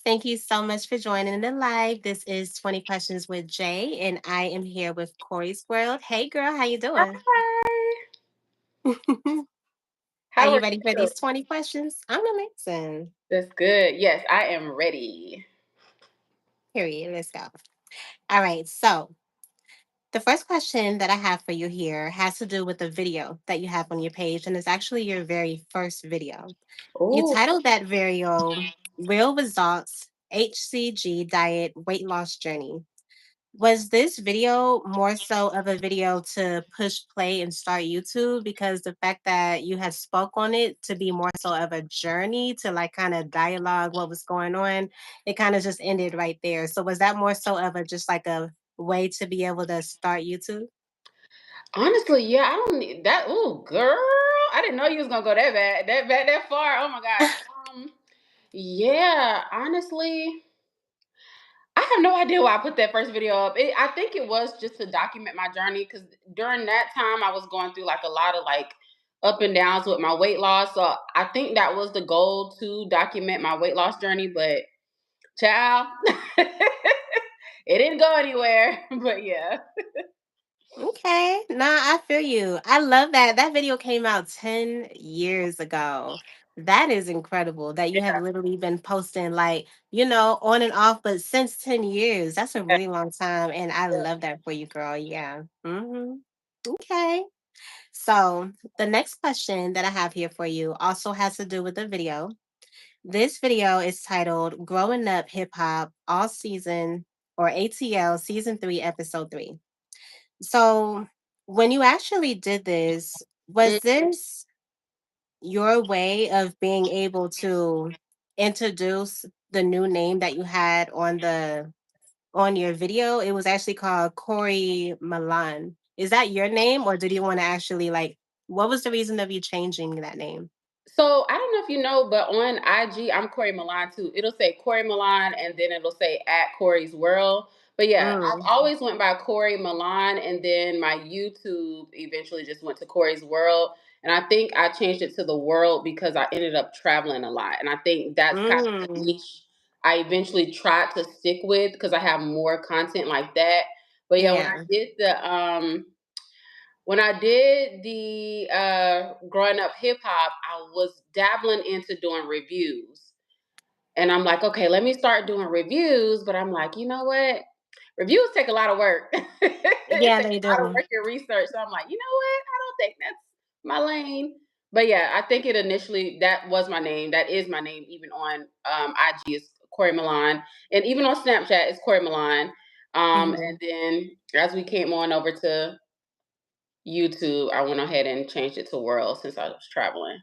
Thank you so much for joining the live. This is 20 Questions with Jay, and I am here with Corey's World. Hey girl, how you doing? Hi. Are How you are ready for you? these 20 questions? I'm amazing. That's good. Yes, I am ready. Period. Let's go. All right. So the first question that I have for you here has to do with the video that you have on your page, and it's actually your very first video. You Oh, titled that video Real Results HCG Diet Weight Loss Journey. Was this video more so of a video to push play and start YouTube? Because the fact that you had spoke on it to be more so of a journey to like kind of dialogue what was going on, it kind of just ended right there. So was that more so of a just like a way to be able to start YouTube? honestly, yeah, I don't need that. Oh, girl, I didn't know you was gonna go that bad, that far. Oh my gosh. Yeah, honestly, I have no idea why I put that first video up. I think it was just to document my journey because during that time I was going through like a lot of like up and downs with my weight loss. So I think that was the goal to document my weight loss journey. But child, it didn't go anywhere. But yeah. Okay. Nah, I feel you. I love that. That video came out 10 years ago. That is incredible that you have literally been posting like, on and off, but since 10 years. That's a Yeah. really long time. And I love that for you, girl. Yeah. Okay. So the next question that I have here for you also has to do with the video. This video is titled Growing Up Hip Hop All Season or ATL Season 3, Episode 3. So, when you actually did this, Mm. was this your way of being able to introduce the new name that you had on your video? It was actually called Corey Milan. Is that your name, or did you want to actually like? What was the reason of you changing that name? So I don't know if you know, but on IG, I'm Corey Milan too. It'll say Corey Milan, and then it'll say at Corey's World. But yeah, I've Mm, always went by Corey Milan, and then my YouTube eventually just went to Corey's World. And I think I changed it to the World because I ended up traveling a lot, and I think that's kind of the mm, niche I eventually tried to stick with because I have more content like that. But yeah, yeah. when I did the growing up hip hop, I was dabbling into doing reviews. And I'm like, okay, let me start doing reviews. But I'm like, you know what? Reviews take a lot of work. It Yeah, takes they a lot of do. work and research. So I'm like, you know what? I don't think that's my lane. But yeah, I think it initially that was my name. That is my name. Even on IG is Corey Milan, and even on Snapchat is Corey Milan. Mhm. And then as we came on over to YouTube, I went ahead and changed it to World since I was traveling.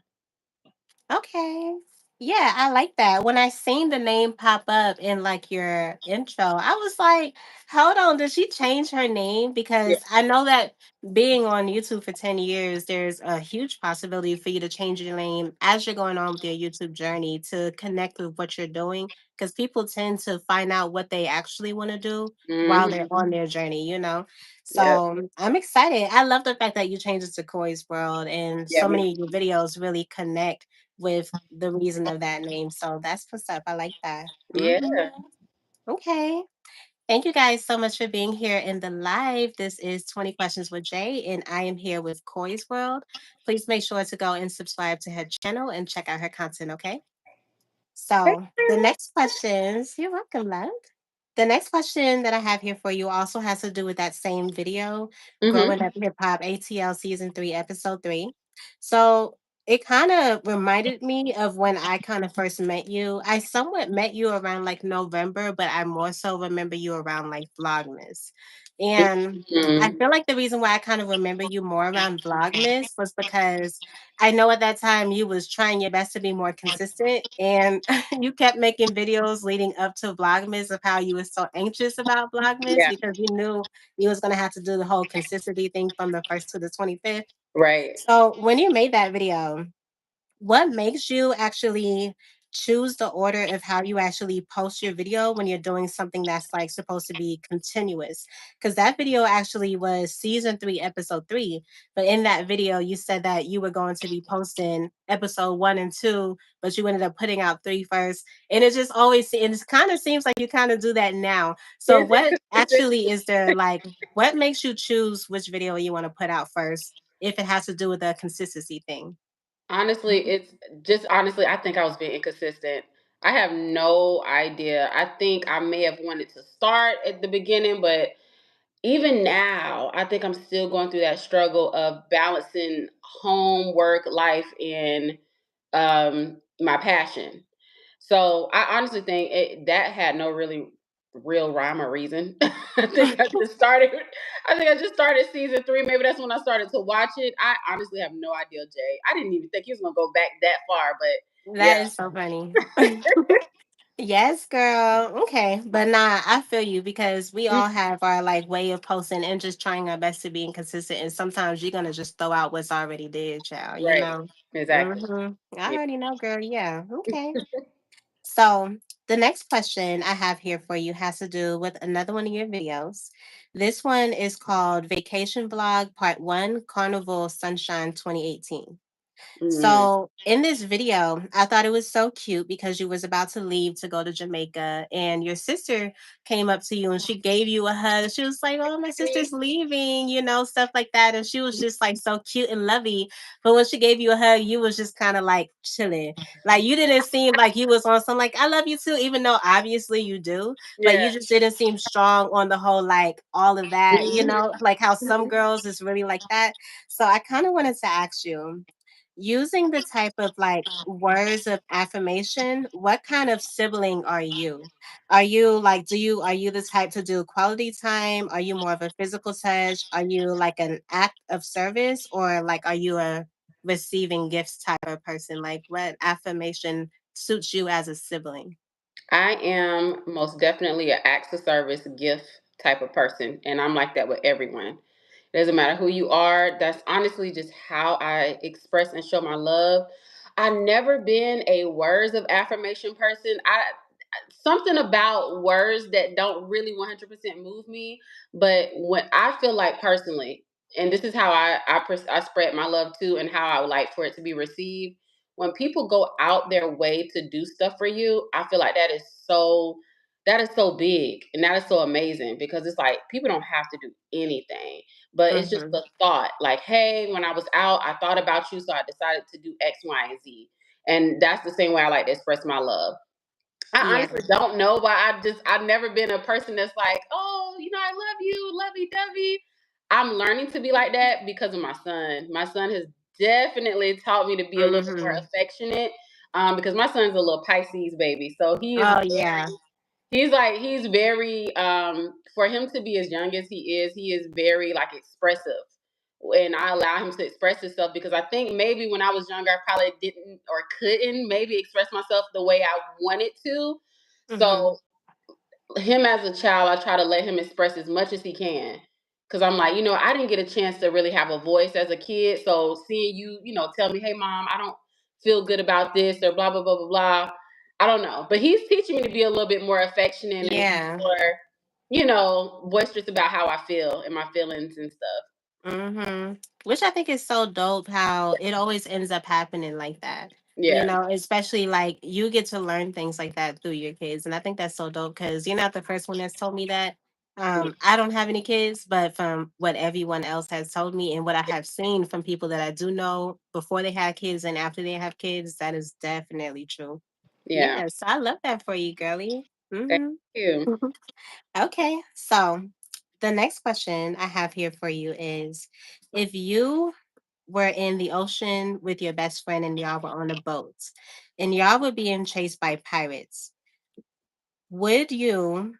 Okay. Yeah, I like that. When I seen the name pop up in like your intro, I was like, hold on, did she change her name? Yeah. Because I know that being on YouTube for 10 years, there's a huge possibility for you to change your name as you're going on with your YouTube journey to connect with what you're doing. Because people tend to find out what they actually want to do while they're Mhm. on their journey. Yep. So I'm excited. I love the fact that you changed it to Corey's World and Yeah. so many of your videos really connect with the reason of that name. So that's what's up. I like that. Yeah. Okay. Thank you guys so much for being here in the live. This is 20 Questions with Jay, and I am here with Corey's World. Please make sure to go and subscribe to her channel and check out her content, okay? So the next questions, you're welcome, love. The next question that I have here for you also has to do with that same video, Growing Mhm. Up Hip Hop ATL Season 3, Episode 3. So it kind of reminded me of when I kind of first met you. I somewhat met you around like November, but I more so remember you around like Vlogmas. And I Mhm. feel like the reason why I kind of remember you more around Vlogmas was because I know at that time you was trying your best to be more consistent and you kept making videos leading up to Vlogmas of how you were so anxious about Vlogmas Yeah. because you knew you was gonna have to do the whole consistency thing from the first to the 25th. Right. So when you made that video, what makes you actually choose the order of how you actually post your video when you're doing something that's like supposed to be continuous. Because that video actually was season 3, episode 3. But in that video, you said that you were going to be posting episode 1 and 2, but you ended up putting out 3 first. And it just always, and it kind of seems like you kind of do that now. So, It's what inconsistent. actually is there like, what makes you choose which video you want to put out first if it has to do with the consistency thing? Honestly, it's just honestly, I think I was being inconsistent. I have no idea. I think I may have wanted to start at the beginning, but even now, I think I'm still going through that struggle of balancing home, work, life, and my passion. So I honestly think that had no really real rhyme or reason. I think I just started. I think I just started season 3. Maybe that's when I started to watch it. I honestly have no idea, Jay. I didn't even think he was gonna go back that far, but That yeah, is so funny. Yes, girl. Okay. But nah, I feel you because we Mm, all have our like way of posting and just trying our best to be inconsistent. And sometimes you're gonna just throw out what's already there, child, you right, know? exactly. I Yeah. already know, girl. Yeah. Okay. So the next question I have here for you has to do with another one of your videos. This one is called Vacation Vlog Part 1 Carnival Sunshine 2018. Mhm. So in this video, I thought it was so cute because you was about to leave to go to Jamaica and your sister came up to you and she gave you a hug. She was like, "Oh, my sister's leaving," stuff like that. And she was just like so cute and lovey. But when she gave you a hug, you was just kind of like chilling. Like you didn't seem like you was on some like, "I love you too," even though obviously you do, but Yeah. you just didn't seem strong on the whole like all of that, Mhm. like how some girls is really like that. So I kind of wanted to ask you, using the type of like words of affirmation, what kind of sibling are you? Are you like, are you the type to do quality time? Are you more of a physical touch? Are you like an act of service, or like are you a receiving gifts type of person? Like what affirmation suits you as a sibling? I am most definitely an acts of service gift type of person, and I'm like that with everyone. It doesn't matter who you are. That's honestly just how I express and show my love. I've never been a words of affirmation person. I something about words that don't really 100% move me, but when I feel like personally, and this is how I spread my love too, and how I would like for it to be received. When people go out their way to do stuff for you, I feel like that is so big and that is so amazing, because it's like people don't have to do anything, but it's just Mm-hmm. the thought, like, hey, when I was out, I thought about you, so I decided to do X, Y, and Z. And that's the same way I like to express my love. I Yeah. honestly don't know, but I've never been a person that's like, oh, I love you, lovey dovey. I'm learning to be like that because of my son. My son has definitely taught me to be a little bit more Mm-hmm. affectionate. Because my son's a little Pisces baby, so Oh yeah. he's very for him to be as young as he is very like expressive. And I allow him to express himself because I think maybe when I was younger I probably didn't or couldn't maybe express myself the way I wanted to. Mm-hmm. So him as a child, I try to let him express as much as he can. Cause I'm like, I didn't get a chance to really have a voice as a kid. So seeing you, tell me, hey mom, I don't feel good about this or blah blah blah blah blah. I don't know. But he's teaching me to be a little bit more affectionate and be Yeah. more, boisterous about how I feel and my feelings and stuff. Which I think is so dope how it always ends up happening like that. Yeah. Especially like you get to learn things like that through your kids. And I think that's so dope because you're not the first one that's told me that. Yeah. I don't have any kids, but from what everyone else has told me and what I have seen from people that I do know before they have kids and after they have kids, that is definitely true. Yeah. Yes, I love that for you, girlie. Thank hmm you. Okay, so the next question I have here for you is, if you were in the ocean with your best friend and y'all were on a boat and y'all were being chased by pirates, would you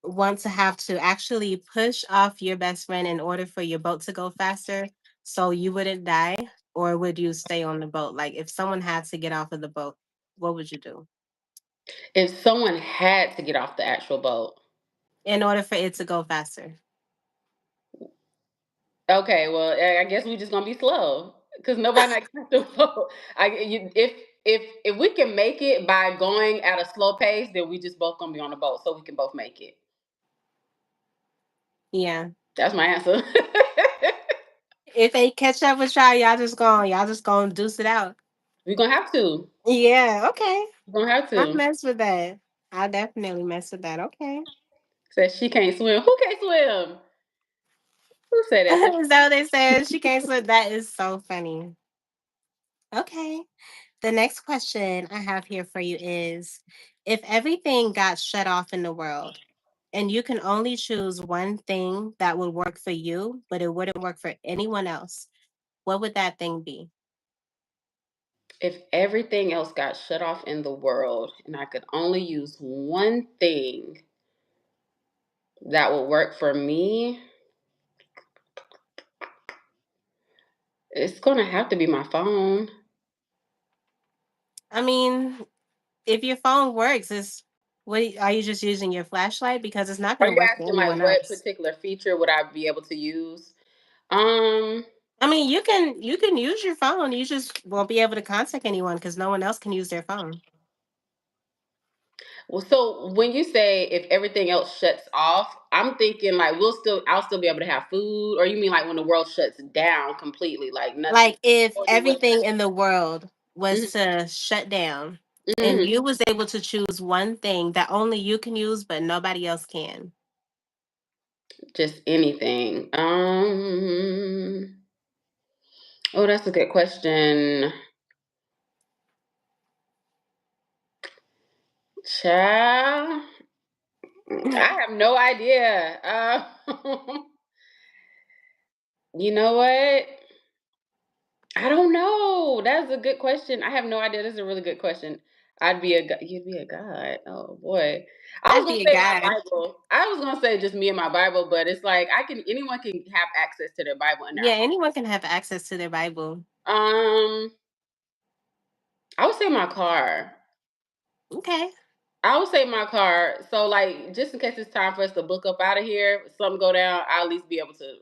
want to have to actually push off your best friend in order for your boat to go faster so you wouldn't die? Or would you stay on the boat? Like if someone had to get off of the boat, what would you do If someone had to get off the actual boat. in order for it to go faster? Okay, well, I guess we just gonna be slow because nobody not comfortable. I you, if if we can make it by going at a slow pace, then we just both gonna be on the boat, so we can both make it. Yeah. That's my answer. If they catch up with y'all just gonna deuce it out. We're gonna have to. Yeah, okay. We're gonna have I to. mess with that. I definitely mess with that. Okay. Says she can't swim. Who can't swim? Who said that? Is that what they said? She can't swim. That is so funny. Okay. The next question I have here for you is, if everything got shut off in the world and you can only choose one thing that would work for you, but it wouldn't work for anyone else, what would that thing be? If everything else got shut off in the world and I could only use one thing that would work for me, it's gonna have to be my phone. I mean, if your phone works, are you just using your flashlight? Because it's not Are going to you work for asking like anyone what else. particular feature would I be able to use? Um, I mean, you can use your phone. You just won't be able to contact anyone because no one else can use their phone. well, so when you say if everything else shuts off, I'm thinking like I'll still be able to have food, or you mean like when the world shuts down completely, like nothing, Like if or do what? everything in the world was Mhm, to shut down and mhm. you was able to choose one thing that only you can use but nobody else can. Just anything. Oh, that's a good question. Child, I have no idea. You know what? I don't know. That's a good question. I have no idea. This is a really good question. You'd be a god. Oh boy. I was I'd gonna be a say my guy. Bible. I was gonna say just me and my Bible, but it's like anyone can have access to their Bible in their Yeah, anyone can have access to their Bible. home. I would say my car. Okay. I would say my car. So like just in case it's time for us to book up out of here, if something go down, I'll at least be able to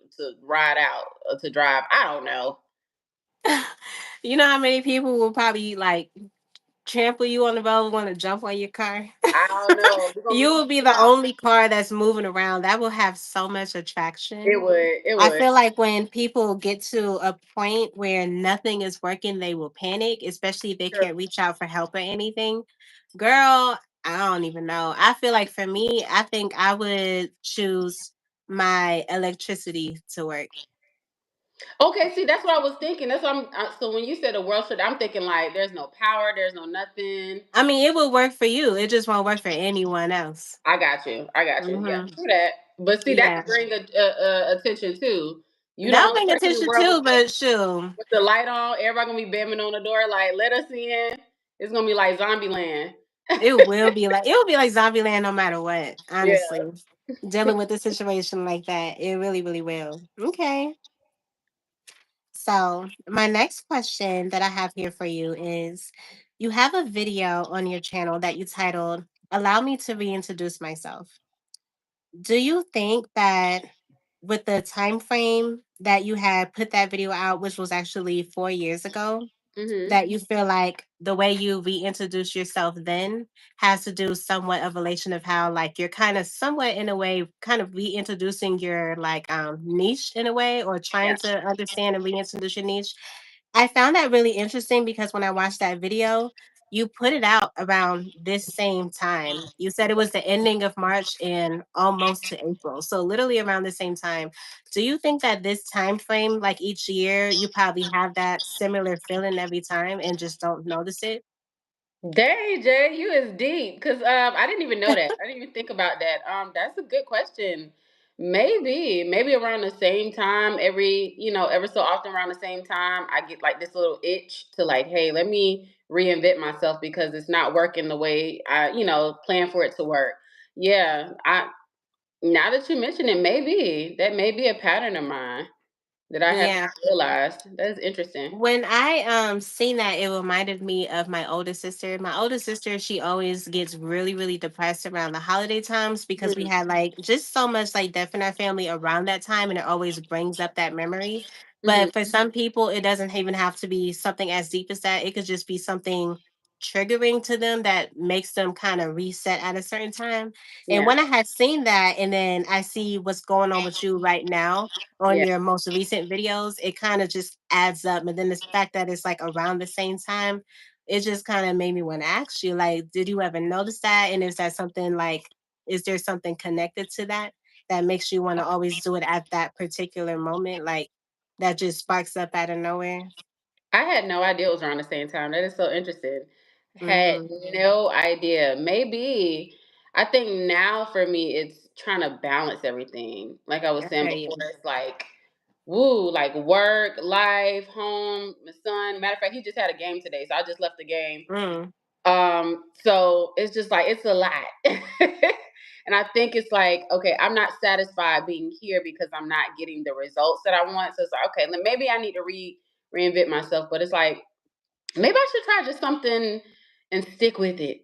ride out to drive. I don't know. You know how many people will probably like trample you on the road, want to jump on your car? I don't know. We're gonna be You will be figuring the it out. only car that's moving around. That will have so much attraction. It would. It I would. feel like when people get to a point where nothing is working, they will panic, especially if they True. can't reach out for help or anything. Girl, I don't even know. I feel like for me, I think I would choose my electricity to work. Okay, see, that's what I was thinking. That's what so when you said the world shut, I'm thinking like there's no power, there's no nothing. I mean, it will work for you. It just won't work for anyone else. I got you. I got you. Yeah, Hmm. true that. But see, that Yeah. could bring attention too. You the That'll only bring person in the attention world too, but shoot, with the light on. Everybody gonna be banging on the door like, "Let us in." It's gonna be like Zombie Land. it will be like Zombieland no matter what, Yeah. honestly. Dealing with a situation like that, it really, really will. Okay. So, my next question that I have here for you is, you have a video on your channel that you titled Allow Me to Reintroduce Myself. Do you think that with the time frame that you had put that video out, which was actually 4 years ago, Mhm. that you feel like the way you reintroduce yourself then has to do somewhat of relation of how like you're kind of somewhat in a way kind of reintroducing your like niche in a way, or Yeah. trying to understand and reintroduce your niche. I found that really interesting because when I watched that video, you put it out around this same time. You said it was the ending of March and almost to April. So literally around the same time. Do you think that this time frame, like each year, you probably have that similar feeling every time and just don't notice it? Dang, Jay, you is deep because I didn't even know that. I didn't even think about that. That's a good question. Maybe around the same time, ever so often around the same time, I get like this little itch to like, hey, let me reinvent myself because it's not working the way I plan for it to work. Yeah, I now that you mention it, maybe that may be a pattern of mine that I have Yeah. not realized. That is interesting. When I seen that, it reminded me of my older sister. My older sister, she always gets really, really depressed around the holiday times because we Mhm. had like just so much like death in our family around that time, and it always brings up that memory. Mhm. But for some people, it doesn't even have to be something as deep as that. It could just be something triggering to them that makes them kind of reset at a certain time. And Yeah. when I had seen that, and then I see what's going on with you right now on Yeah. your most recent videos, it kind of just adds up. And then the fact that it's like around the same time, it just kind of made me want to ask you, like, did you ever notice that? And is that something like, is there something connected to that that makes you want to always do it at that particular moment? Like, that just sparks up out of nowhere? I had no idea it was around the same time. That is so interesting. Had Mhm. no idea. Maybe I think now for me it's trying to balance everything. Like I was I saying feel before, you. it's like woo, like work, life, home, my son. Matter of fact, he just had a game today, so I just left the game. Mm, So it's just like it's a lot. And I think it's like, okay, I'm not satisfied being here because I'm not getting the results that I want. So it's like, okay, maybe I need to reinvent myself. But it's like, maybe I should try just something and stick with it.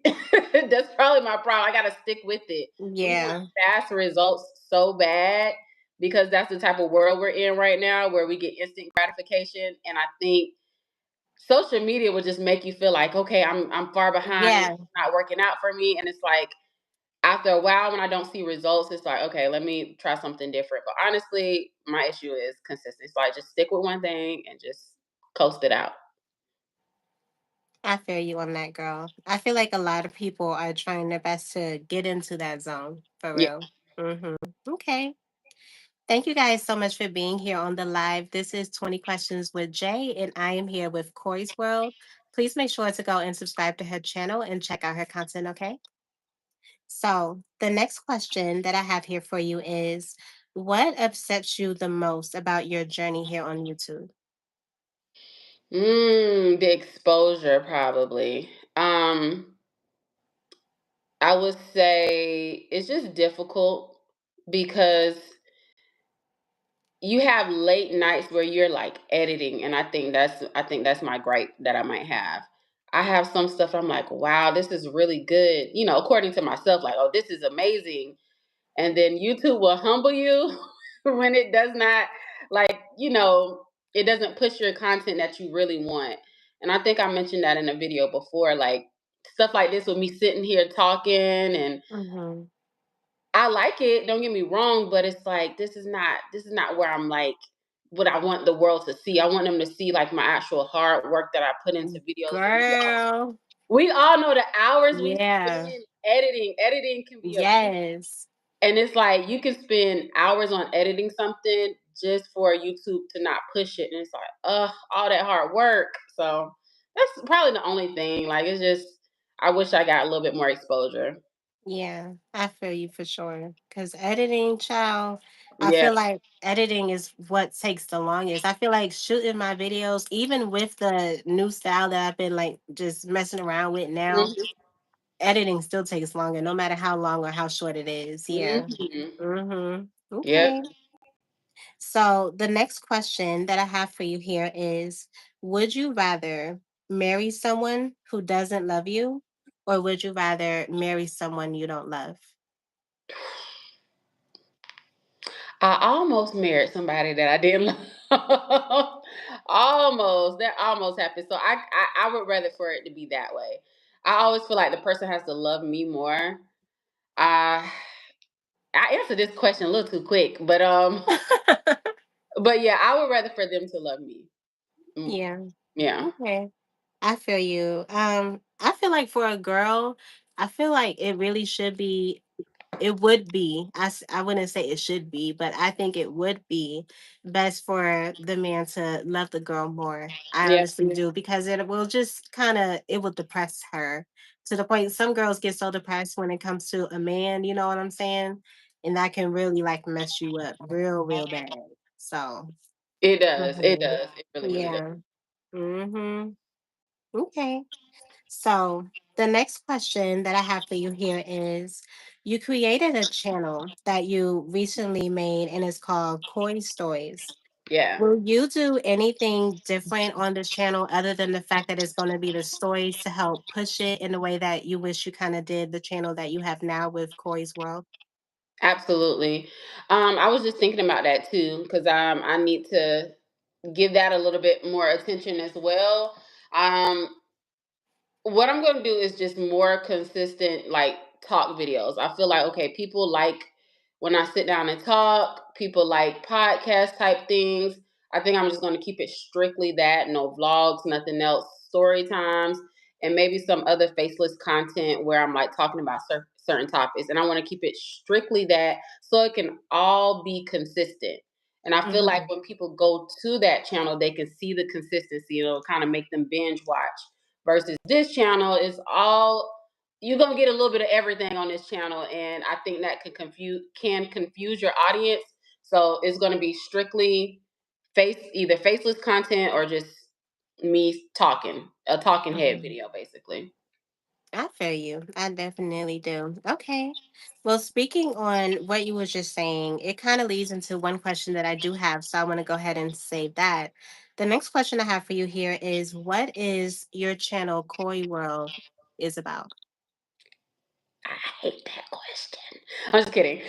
That's probably my problem. I gotta stick with it. We want yeah. fast results so bad because that's the type of world we're in right now where we get instant gratification. And I think social media will just make you feel like, okay, I'm far behind, Yeah. it's not working out for me. And it's like after a while when I don't see results, it's like, okay, let me try something different. But honestly, my issue is consistency. So I just stick with one thing and just coast it out. I feel you on that, girl. I feel like a lot of people are trying their best to get into that zone for Yeah. real. Okay. Thank you guys so much for being here on the live. This is 20 Questions with Jay, and I am here with Corey's World. Please make sure to go and subscribe to her channel and check out her content, okay? So, the next question that I have here for you is, what upsets you the most about your journey here on YouTube? The exposure probably. I would say it's just difficult because you have late nights where you're like editing, and I think that's my gripe that I might have. I have some stuff I'm like, wow, this is really good, according to myself, like, oh, this is amazing. And then YouTube will humble you when it does not, like, it doesn't push your content that you really want. And I think I mentioned that in a video before, like stuff like this with me sitting here talking and Hmm. I like it, don't get me wrong, but it's like this is not where I'm like what I want the world to see. I want them to see like my actual hard work that I put into videos because Girl, we all know the hours we yeah, spend editing. Editing can be a beast. yes. And it's like you can spend hours on editing something just for YouTube to not push it. And it's like, ugh, all that hard work. So that's probably the only thing. Like it's just I wish I got a little bit more exposure. Yeah, I feel you for sure. Because editing, child, I Yeah. feel like editing is what takes the longest. I feel like shooting my videos, even with the new style that I've been like just messing around with now, Mhm. editing still takes longer, no matter how long or how short it is. Yeah. Mhm. Yep. Okay. So the next question that I have for you here is, would you rather marry someone who doesn't love you, or would you rather marry someone you don't love? I almost married somebody that I didn't love. Almost. That almost happened. So I would rather for it to be that way. I always feel like the person has to love me more. Uh I answered this question a little too quick, but yeah, I would rather for them to love me. Mm, Yeah. yeah. Okay. I feel you. I feel like for a girl, I feel like it really should be, it would be, I wouldn't say it should be, but I think it would be best for the man to love the girl more. I Yeah. honestly do, because it will just kind of, it will depress her to the point some girls get so depressed when it comes to a man, you know what I'm saying? And that can really like mess you up real, real bad. So, It does. It mhm, does. It really, really does. yeah. Mhm. Okay. So, the next question that I have for you here is, you created a channel that you recently made and it's called Corey Stories. Yeah. Will you do anything different on this channel other than the fact that it's going to be the stories to help push it in the way that you wish you kind of did the channel that you have now with Corey's World? Absolutely. I was just thinking about that too, because I need to give that a little bit more attention as well. Um, What I'm gonna do is just more consistent, like, talk videos. I feel like, okay, people like when I sit down and talk, people like podcast type things. I think I'm just gonna keep it strictly that, no vlogs, nothing else, story times, and maybe some other faceless content where I'm like talking about certain topics. And I wanna keep it strictly that so it can all be consistent. And I feel like Mhm. when people go to that channel, they can see the consistency. It'll kind of make them binge watch versus this channel is all you're gonna get a little bit of everything on this channel, and I think that can confuse your audience. So it's gonna be strictly either faceless content or just me talking, a talking head Mhm. video, basically. I feel you. I definitely do. Okay. Well, speaking on what you was just saying, it kind of leads into one question that I do have. So I want to go ahead and save that. The next question I have for you here is what is your channel Koi World is about? I hate that question. I'm just kidding.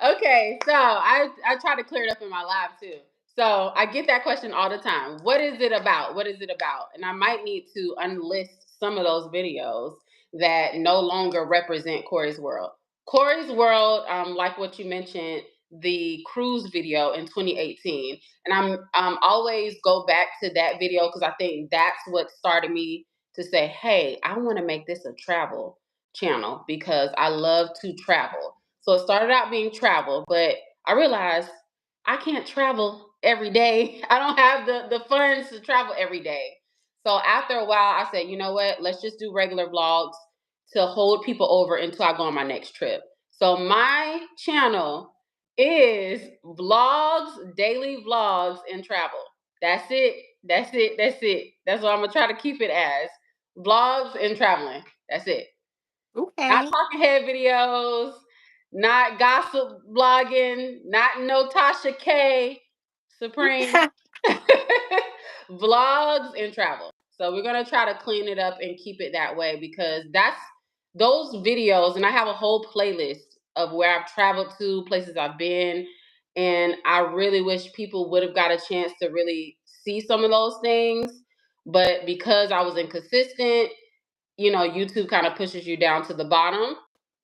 Okay, so I try to clear it up in my live too. So I get that question all the time. What is it about? What is it about? And I might need to unlist some of those videos that no longer represent Corey's World. Corey's World, like what you mentioned, the cruise video in 2018, and I'm always go back to that video because I think that's what started me to say, hey, I want to make this a travel channel because I love to travel. So it started out being travel, but I realized I can't travel every day. I don't have the funds to travel every day. So after a while, I said, you know what? Let's just do regular vlogs to hold people over until I go on my next trip. So my channel is vlogs, daily vlogs, and travel. That's it. That's it. That's it. That's what I'm gonna try to keep it as vlogs and traveling. That's it. Not Okay. talking head videos, not gossip blogging, not no Tasha K, Supreme. Vlogs and travel. So we're gonna try to clean it up and keep it that way because that's those videos, and I have a whole playlist of where I've traveled to, places I've been, and I really wish people would have got a chance to really see some of those things. But because I was inconsistent, YouTube kind of pushes you down to the bottom.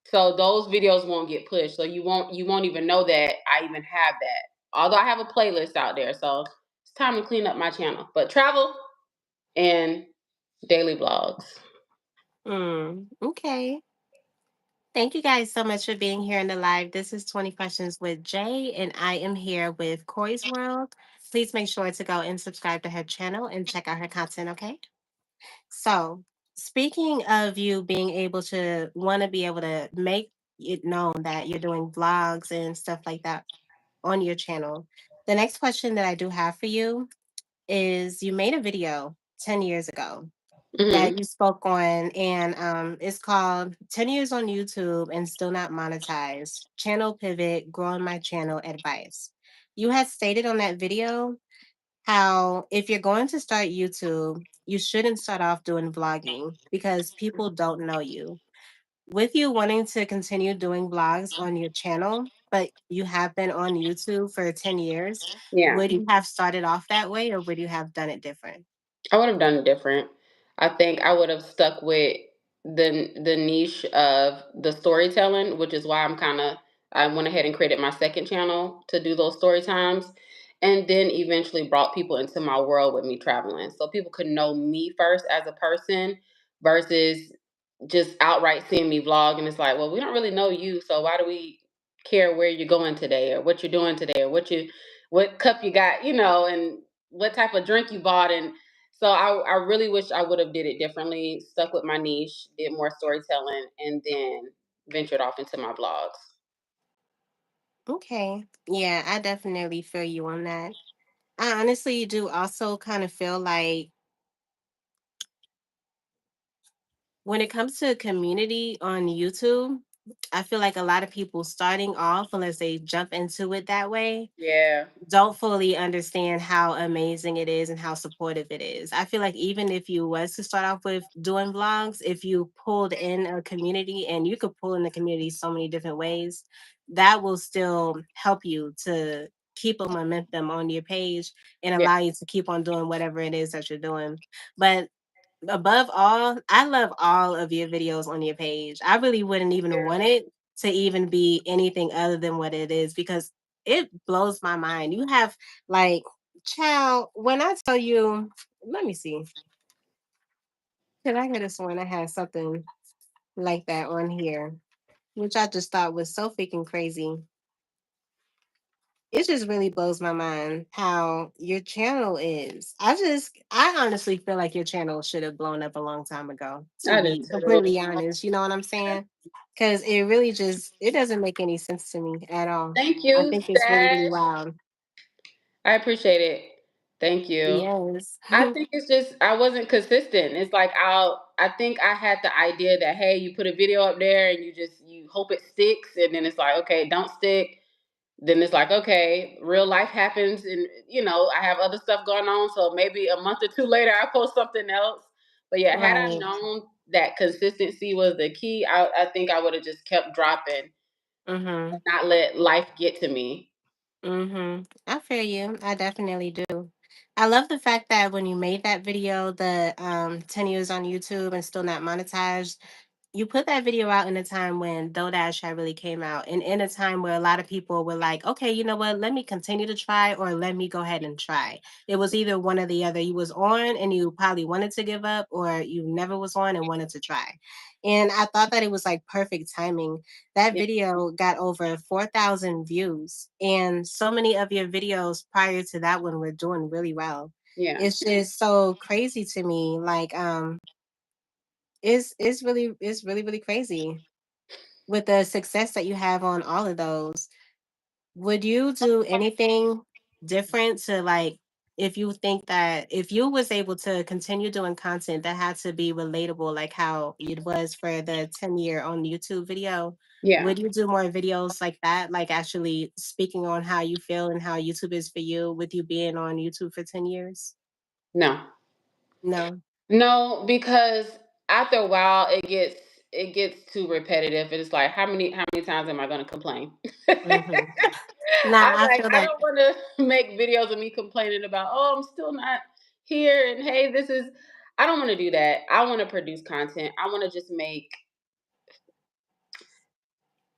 So those videos won't get pushed. So you won't even know that I even have that. Although I have a playlist out there. So it's time to clean up my channel. But travel and daily vlogs. Okay. Thank you guys so much for being here in the live. This is 20 Questions with Jay, and I am here with Corey's World. Please make sure to go and subscribe to her channel and check out her content, okay? So, speaking of you being able to want to be able to make it known that you're doing vlogs and stuff like that on your channel, the next question that I do have for you is you made a video 10 years ago Hmm. that you spoke on, and it's called 10 Years on YouTube and Still Not Monetized Channel Pivot, Growing My Channel Advice. You had stated on that video how if you're going to start YouTube, you shouldn't start off doing vlogging because people don't know you. With you wanting to continue doing vlogs on your channel, but you have been on YouTube for 10 years, Yeah. would you have started off that way or would you have done it different? I would have done it different. I think I would have stuck with the niche of the storytelling, which is why I went ahead and created my second channel to do those story times, and then eventually brought people into my world with me traveling, so people could know me first as a person versus just outright seeing me vlog and it's like, well, we don't really know you, so why do we care where you're going today or what you're doing today or what cup you got, and what type of drink you bought. And so I really wish I would have did it differently, stuck with my niche, did more storytelling, and then ventured off into my vlogs. Okay. Yeah, I definitely feel you on that. I honestly do also kind of feel like when it comes to community on YouTube, I feel like a lot of people starting off, unless they jump into it that way, Yeah. don't fully understand how amazing it is and how supportive it is. I feel like even if you was to start off with doing vlogs, if you pulled in a community, and you could pull in the community so many different ways, that will still help you to keep a momentum on your page and Yeah. allow you to keep on doing whatever it is that you're doing. But above all, I love all of your videos on your page. I really wouldn't even want it to even be anything other than what it is because it blows my mind. You have like, child, when I tell you, let me see. Cause I could have sworn I had something like that on here, which I just thought was so freaking crazy. It just really blows my mind how your channel is. I honestly feel like your channel should have blown up a long time ago, to I do be too. completely honest. You know what I'm saying? Because it really just it doesn't make any sense to me at all. Thank I you, think it's really, really Stash. wild. I appreciate it. Thank you. Yes. I think it's just I wasn't consistent. It's like I think I had the idea that hey, you put a video up there and you hope it sticks, and then it's like okay, it don't stick. Then it's like okay, real life happens, and I have other stuff going on. So maybe a month or two later, I post something else. But yeah, had I Right. known that consistency was the key, I think I would have just kept dropping, Mhm. not let life get to me. Mhm. I feel you. I definitely do. I love the fact that when you made that video, the 10 years on YouTube and still not monetized, you put that video out in a time when DoorDash had really came out, and in a time where a lot of people were like, okay, you know what, let me continue to try or let me go ahead and try. It was either one or the other. You was on and you probably wanted to give up, or you never was on and wanted to try. And I thought that it was like perfect timing. That Yeah, video got over 4,000 views, and so many of your videos prior to that one were doing really well. yeah. It's just so crazy to me. Like, it's really, really crazy with the success that you have on all of those. Would you do anything different to like if you think that if you was able to continue doing content that had to be relatable like how it was for the 10-year on YouTube video, Yeah. would you do more videos like that, like actually speaking on how you feel and how YouTube is for you with you being on YouTube for 10 years? No. No. No, because after a while it gets too repetitive. It's like how many times am I gonna complain? Hmm. I Nah, I like feel I that. don't wanna make videos of me complaining about, oh, I'm still not here and hey, this is I don't wanna do that. I wanna produce content. I wanna just make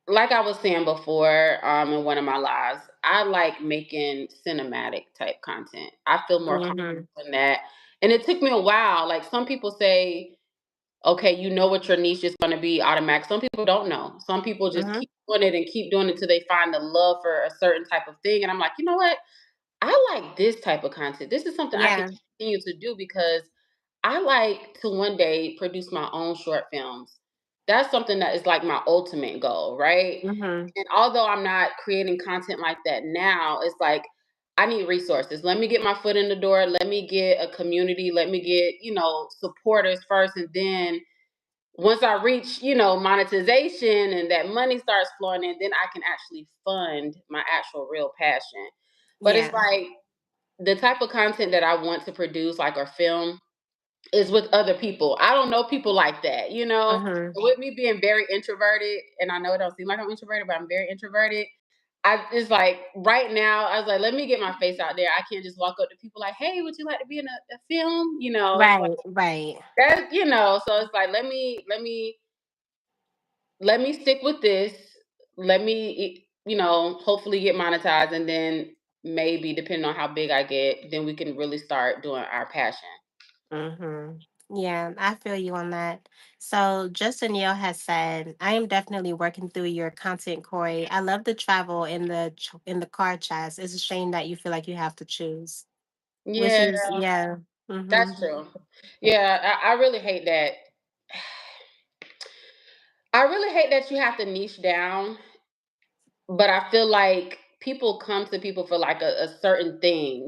like I was saying before, in one of my lives, I like making cinematic type content. I feel more Hmm. comfortable in that. And it took me a while. Like some people say, okay, you know what your niche is going to be automatic. Some people don't know. Some people just Hmm. keep doing it and keep doing it till they find the love for a certain type of thing. And I'm like, you know what? I like this type of content. This is something I can Yeah. continue to do because I like to one day produce my own short films. That's something that is like my ultimate goal, right? Hmm. And although I'm not creating content like that now, it's like I need resources. Let me get my foot in the door. Let me get a community. Let me get, supporters first. And then once I reach, monetization and that money starts flowing in, then I can actually fund my actual real passion. But it's Yeah. like the type of content that I want to produce, like or film, is with other people. I don't know people like that, you know? Hmm. With me being very introverted, and I know it don't seem like I'm introverted, but I'm very introverted. It's like right now, I was like, let me get my face out there. I can't just walk up to people like, hey, would you like to be in a film? It's like Right. Right. so it's like let me stick with this. Let me hopefully get monetized and then maybe depending on how big I get, then we can really start doing our passion. Hmm. Yeah, I feel you on that. So, Justin Yale has said, "I am definitely working through your content, Corey. I love the travel in the car chats. It's a shame that you feel like you have to choose." Which Yeah. is, yeah. Hmm. That's true. Yeah, I really hate that. I really hate that you have to niche down, but I feel like people come to people for like a certain thing,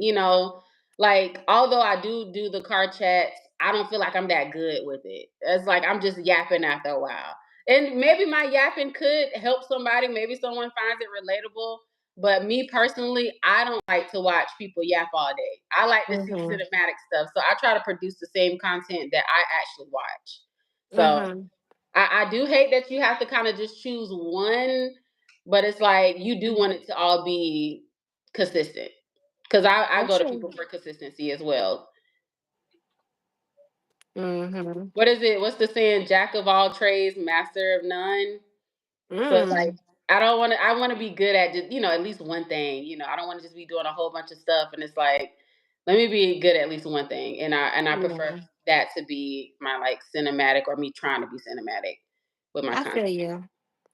Like, although I do the car chats, I don't feel like I'm that good with it. It's like I'm just yapping after a while. And maybe my yapping could help somebody, maybe someone finds it relatable. But me personally, I don't like to watch people yap all day. I like to see Hmm. cinematic stuff. So I try to produce the same content that I actually watch. So Hmm. I do hate that you have to kind of just choose one, but it's like you do want it to all be consistent. Because I For go to sure. people for consistency as well. Mhm. What is it? What's the saying? Jack of all trades, master of none. So it's like Mm. I don't want to. I want to be good at just at least one thing. I don't want to just be doing a whole bunch of stuff. And it's like, let me be good at least one thing. And I prefer Yeah. that to be my like cinematic or me trying to be cinematic with my I content. feel you.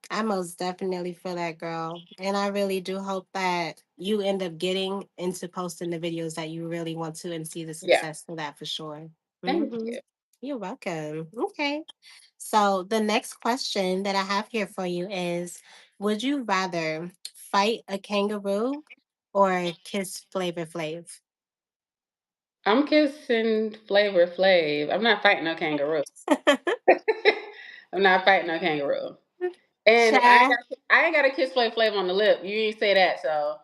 I most definitely feel that, girl. And I really do hope that you end up getting into posting the videos that you really want to and see the Yeah. success for that for sure. Thank Hmm. you. You're welcome. Okay. So the next question that I have here for you is, would you rather fight a kangaroo or kiss Flavor Flav? I'm kissing Flavor Flav. I'm not fighting no kangaroo. I'm not fighting no kangaroo. And Child, I ain't got to kiss Flavor Flav on the lip. You ain't say that, so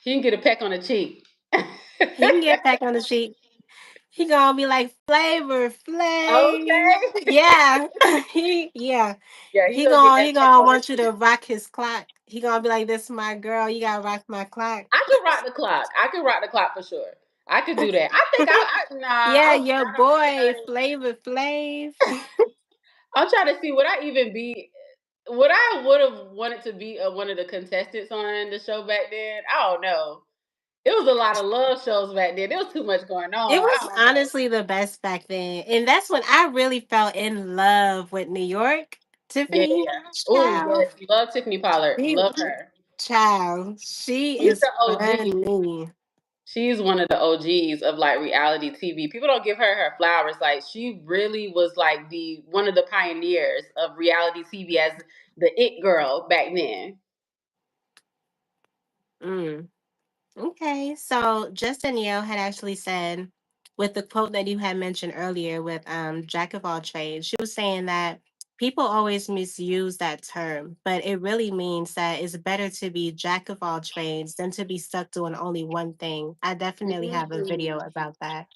he can get a peck on the cheek. he can get back on the sheet. He gonna be like Flavor Flav. Okay. Yeah. Yeah. Yeah, he He gonna get gonna that he peck gonna on the want you cheek. to rock his clock. He gonna be like, "This is my girl. You gotta rock my clock." I could rock the clock. I could rock the clock for sure. I could do that. I think Yeah, I was your not on the boy journey. Flavor Flav. I'm trying to see would I even be would I would have wanted to be one of the contestants on the show back then. I don't know. It was a lot of love shows back then. There was too much going It on. I was don't know. honestly the best back then, and that's when I really fell in love with New York. Yeah, Tiffany, yeah. Oh child, yes, love Tiffany Pollard. she, Love her. child, she She's is the OG. funny. She's one of the OGs of like reality TV. People don't give her flowers. Like she really was like the one of the pioneers of reality TV as the it girl back then. Mm. Okay, so Justin Yale had actually said, with the quote that you had mentioned earlier with Jack of all trades, she was saying that people always misuse that term, but it really means that it's better to be Jack of all trades than to be stuck doing only one thing. I definitely have a video Mm. about that.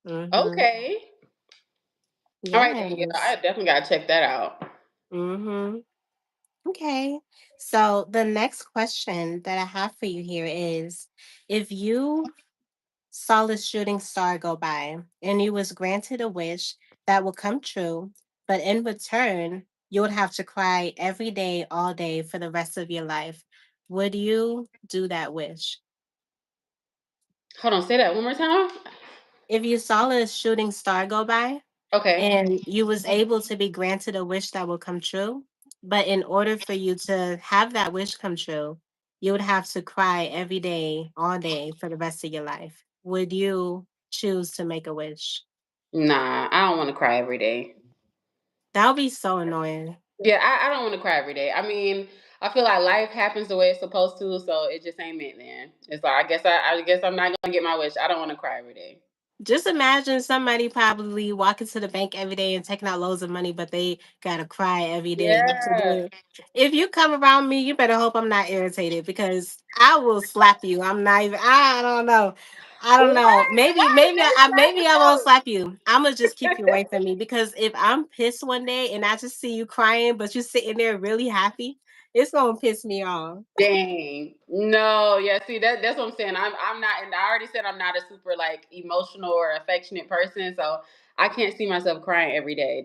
Mm-hmm. Okay. All right then. Yeah, I Yes. definitely gotta check that out. Mm-hmm. Okay. So the next question that I have for you here is, if you saw the shooting star go by and you was granted a wish that will come true, but in return, you would have to cry every day, all day for the rest of your life. Would you do that wish? Hold on, say that one more time. If you saw a shooting star go by Okay. and you was able to be granted a wish that will come true, but in order for you to have that wish come true, you would have to cry every day, all day for the rest of your life. Would you choose to make a wish? Nah, I don't want to cry every day. That would be so annoying. Yeah, I don't want to cry every day. I mean, I feel like life happens the way it's supposed to, so it just ain't meant then. It's like I guess I'm not gonna get my wish. I don't want to cry every day. Just imagine somebody probably walking to the bank every day and taking out loads of money, but they gotta cry every day to do Yeah. it. If you come around me, you better hope I'm not irritated because I will slap you. I'm not even. I don't know. I don't What? know. Maybe, Why you gotta maybe I won't slap slap you. I'm gonna just keep you me away from me because if I'm pissed one day and I just see you crying, but you sitting there really happy, it's gonna piss me off. Dang. No, yeah, see that's what I'm saying. I'm not and I already said I'm not a super like emotional or affectionate person, so I can't see myself crying every day.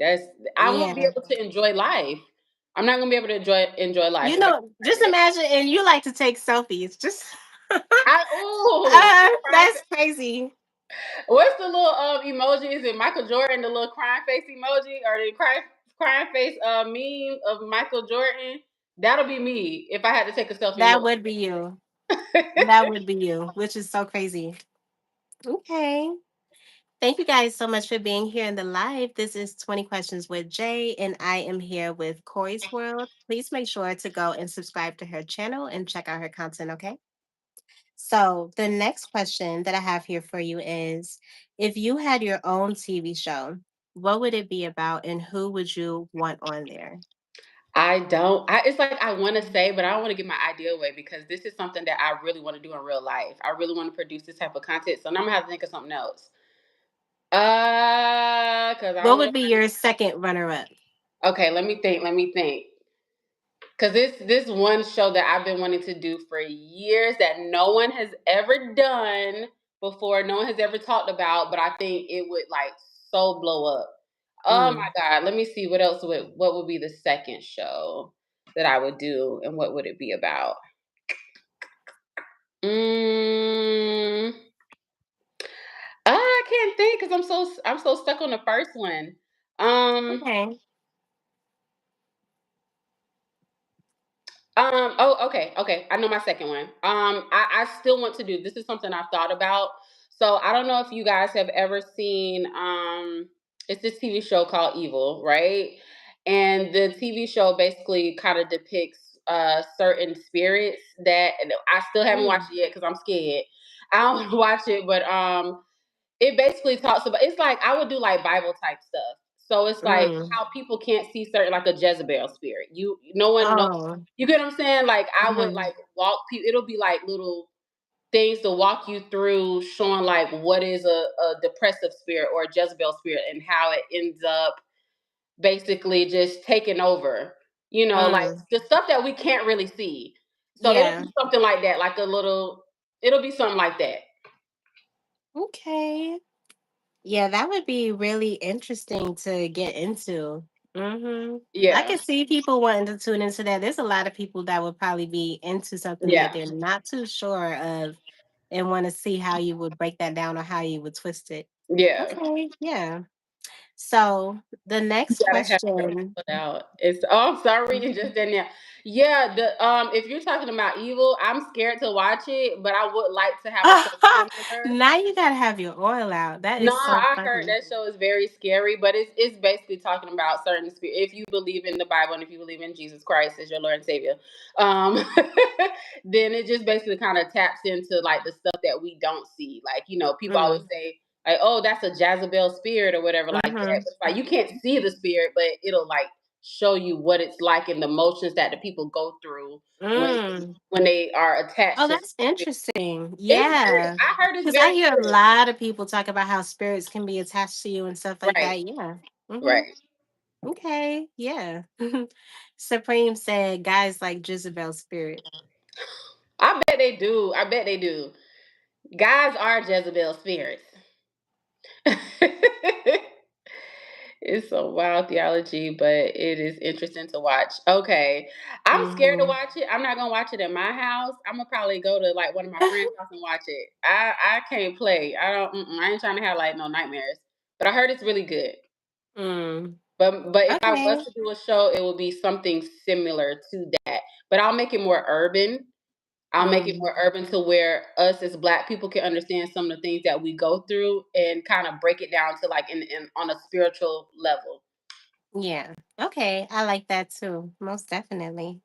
I won't be Yeah. able to enjoy life. I'm not gonna be able to enjoy life You if I know, cry just every day. imagine, and you like to take selfies. Just The crying that's crazy. what's the little emoji? Is it Michael Jordan, the little crying face emoji, or the crying face meme of Michael Jordan? That'll be me if I had to take a selfie That look. would be you. That would be you, which is so crazy. Okay. Thank you guys so much for being here in the live. This is 20 Questions with Jay, and I am here with Corey's World. Please make sure to go and subscribe to her channel and check out her content, okay? So, the next question that I have here for you is, if you had your own TV show, what would it be about and who would you want on there? I don't. It's like I want to say, but I don't want to give my idea away because this is something that I really want to do in real life. I really want to produce this type of content, so now I'm gonna have to think of something else. Cause I What don't would want. be your second runner up? Okay, let me think. Let me think. Cause this one show that I've been wanting to do for years that no one has ever done before, no one has ever talked about, but I think it would like so blow up. Oh my Mm. god, let me see what would be the second show that I would do and what would it be about? Mm, I can't think because I'm so stuck on the first one. Um Okay. Oh, okay, okay. I know my second one. I still want to do this is something I've thought about. So I don't know if you guys have ever seen it's this TV show called Evil, right? And the TV show basically kind of depicts certain spirits that and I still haven't watched Mm. it yet because I'm scared. I don't want to watch it, but it basically talks about it's like I would do like Bible type stuff. So it's like Mm. how people can't see certain like a Jezebel spirit. No one knows. Oh. You get what I'm saying? Like I would Mhm. like walk people. It'll be like little things to walk you through, showing like what is a depressive spirit or a Jezebel spirit and how it ends up basically just taking over. You know, like Mm. the stuff that we can't really see. So it'll Yeah. be something like that, like a little. It'll be something like that. Okay. Yeah, that would be really interesting to get into. I Yeah, can see people wanting to tune into that. There's a lot of people that would probably be into something that yeah, they're not too sure of and want to see how you would break that down or how you would twist it. yeah. Okay, yeah. So the You next gotta have your question. input out. It's oh, I'm sorry, you just didn't. Yeah, the if you're talking about evil, I'm scared to watch it, but I would like to have a show similar. Now you gotta have your oil out. That No, is so I heard funny. that show is very scary, but it's basically talking about certain spirit. If you believe in the Bible and if you believe in Jesus Christ as your Lord and Savior, um, then it just basically kind of taps into like the stuff that we don't see. Like people always Mm. say like, "Oh, that's a Jezebel spirit" or whatever like that. Mm-hmm. But it's like you can't see the spirit, but it'll like show you what it's like and the emotions that the people go through when Mm. when they are attached Oh, to. that's interesting. It's very. Yeah. I heard it's Because I very hear a good. lot of people talk about how spirits can be attached to you and stuff like Right. that. Yeah. Hmm. Right. Okay. Yeah. Supreme said guys like Jezebel spirit. I bet they do. I bet they do. Guys are Jezebel spirits. It's some wild theology, but it is interesting to watch. Okay. I'm scared to Hmm. watch it. I'm not gonna watch it at my house. I'm gonna probably go to like one of my friends' house and watch it. I can't play. I don't I ain't trying to have like no nightmares. But I heard it's really good. Mm. But if I Okay. was to do a show, it would be something similar to that. But I'll make it more urban. I'll make it Mm. more urban to where us as Black people can understand some of the things that we go through and kind of break it down to like in on a spiritual level. Yeah. Okay. I like that too. Most definitely.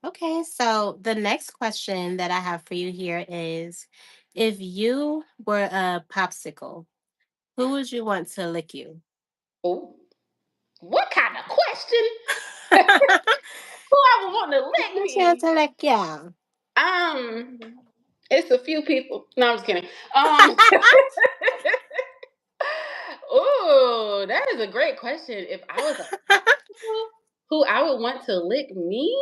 Okay. So the next question that I have for you here is if you were a popsicle, who would you want to lick you? Oh, what kind of question? Who I would want to lick Who's want me? to lick you? Um, it's a few people. No, I'm just kidding. Um, oh, that is a great question. If I was a popsicle, who I would want to lick me?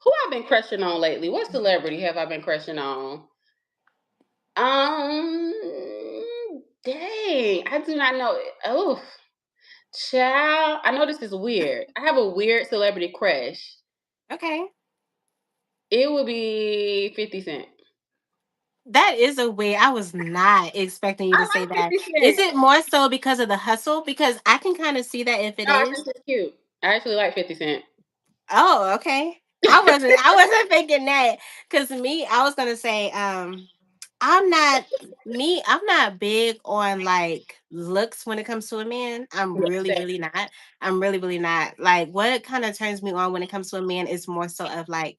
Who I've been crushing on lately? What celebrity have I been crushing on? Um, dang, I do not know. Oh, child, I know this is weird. I have a weird celebrity crush. Okay. It would be 50 Cent. That is a way I was not expecting you I to say like that. 50 Is Cent. it more so because of the hustle? Because I can kind of see that if it No, I is. think it's cute. I actually like 50 Cent. Oh, okay. I wasn't thinking that. Cause me, I was gonna say, I'm not I'm not big on like looks when it comes to a man. I'm Yeah, really, same. really not. I'm really, really not. Like what kind of turns me on when it comes to a man is more so of like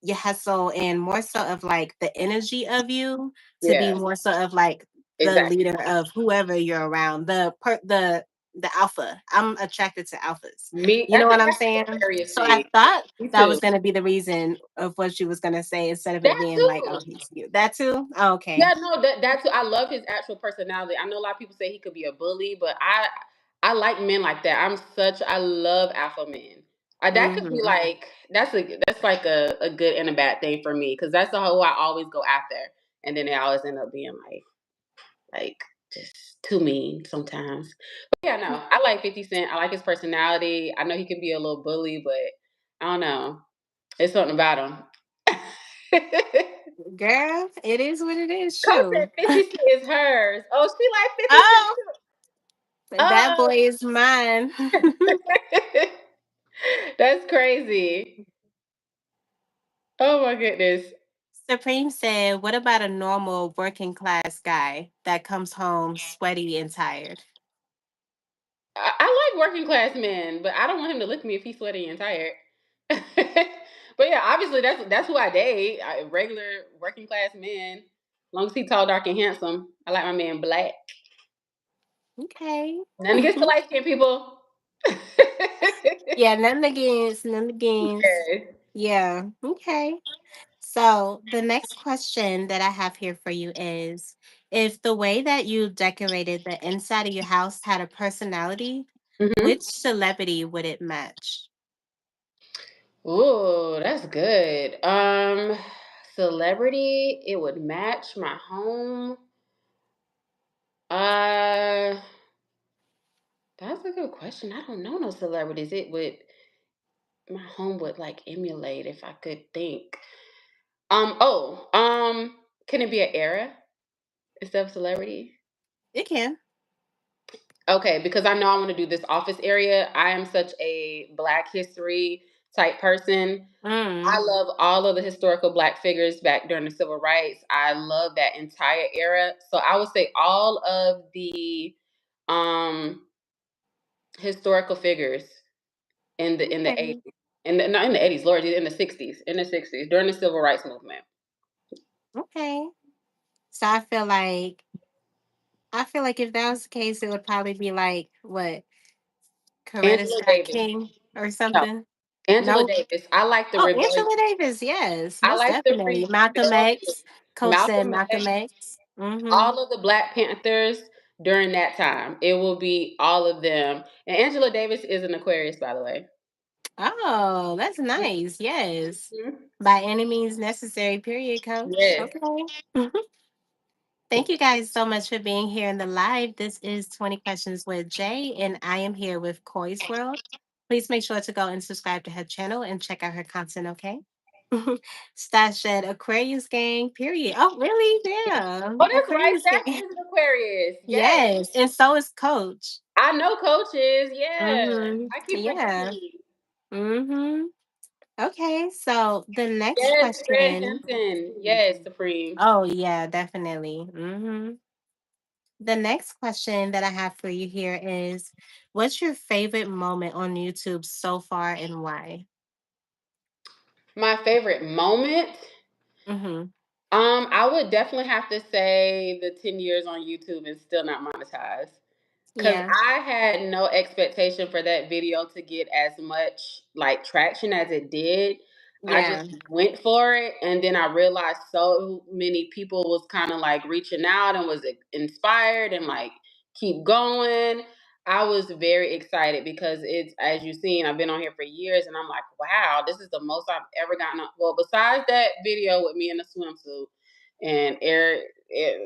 your hustle and more so of like the energy of you to be Yeah, more so of like the exactly. leader of whoever you're around, the alpha. I'm attracted to alphas. Me, You know what I'm that's saying? Aquarius So I thing. thought Me that too. was gonna be the reason of what you was gonna say instead of it That being like, oh, too. he's cute. That too? Oh, okay. Yeah, no, that's I love his actual personality. I know a lot of people say he could be a bully, but I like men like that. I love alpha men. That could be Hmm. like that's like a good and a bad thing for me because that's the whole I always go after, and then they always end up being like just too mean sometimes. But yeah, no, I like 50 Cent. I like his personality. I know he can be a little bully, but I don't know. It's something about him. Girl, it is what it is. Coach said True. 50 Cent is hers. Oh, she like 50 Cent Oh, too. that Oh, boy is mine. that's crazy. Oh my goodness. Supreme said, "What about a normal working class guy that comes home sweaty and tired?" I like working class men, but I don't want him to look at me if he's sweaty and tired. But yeah, obviously that's who I date. Regular working class men. As long as he tall, dark, and handsome. I like my man black. Okay. Nothing against the light skinned people. Yeah, nothing against, nothing against. Yes. Yeah, okay. So the next question that I have here for you is, if the way that you decorated the inside of your house had a personality, which Mhm. celebrity would it match? Ooh, that's good. Celebrity, it would match my home. Uh, that's a good question. I don't know no celebrities. It would my home would like emulate if I could think. Can it be an era instead of celebrity? It can. Okay, because I know I want to do this office area. I am such a Black history type person. I Mm, love all of the historical Black figures back during the civil rights. I love that entire era. So I would say all of the um historical figures in the okay. 80s. Not in the 80s, Lord, in the 60s. In the 60s, during the civil rights movement. Okay. So I feel like if that was the case, it would probably be like what, Coretta Angela Scott Davis. King or No, something? Angela No. Davis. I like the Oh, rebellion. Angela Davis, yes, I most like the definitely. Malcolm rebellion. X. Coach said Malcolm Malcolm X, X. Mm-hmm. all of the Black Panthers during that time. It will be all of them. And Angela Davis is an Aquarius, by the way. Oh, that's nice. Yes. Mhm. By any means necessary, period, coach. Yes. Okay. Thank you guys so much for being here in the live. This is 20 Questions with Jay, and I am here with Koi's World. Please make sure to go and subscribe to her channel and check out her content, okay? Stash said Aquarius gang, period. Oh, really? Yeah. Oh, that's right. Aquarius Stash gang. is an Aquarius. Yes. Yes. And so is Coach. I know coaches. Yeah. I keep Yeah. forgetting. Mm-hmm. Okay. So the next Yes, Fred question. Hampton. Yes, Supreme. Oh, yeah, definitely. The next question that I have for you here is, what's your favorite moment on YouTube so far and why? My favorite moment. Mm-hmm. I would definitely have to say the 10 years on YouTube and still not monetized. Cause Yeah. I had no expectation for that video to get as much like traction as it did. I Yeah. just went for it, and then I realized so many people was kind of like reaching out and was inspired and like keep going. I was very excited because it's, as you've seen, I've been on here for years, and I'm like, wow, this is the most I've ever gotten. Well, besides that video with me in a swimsuit and Eric,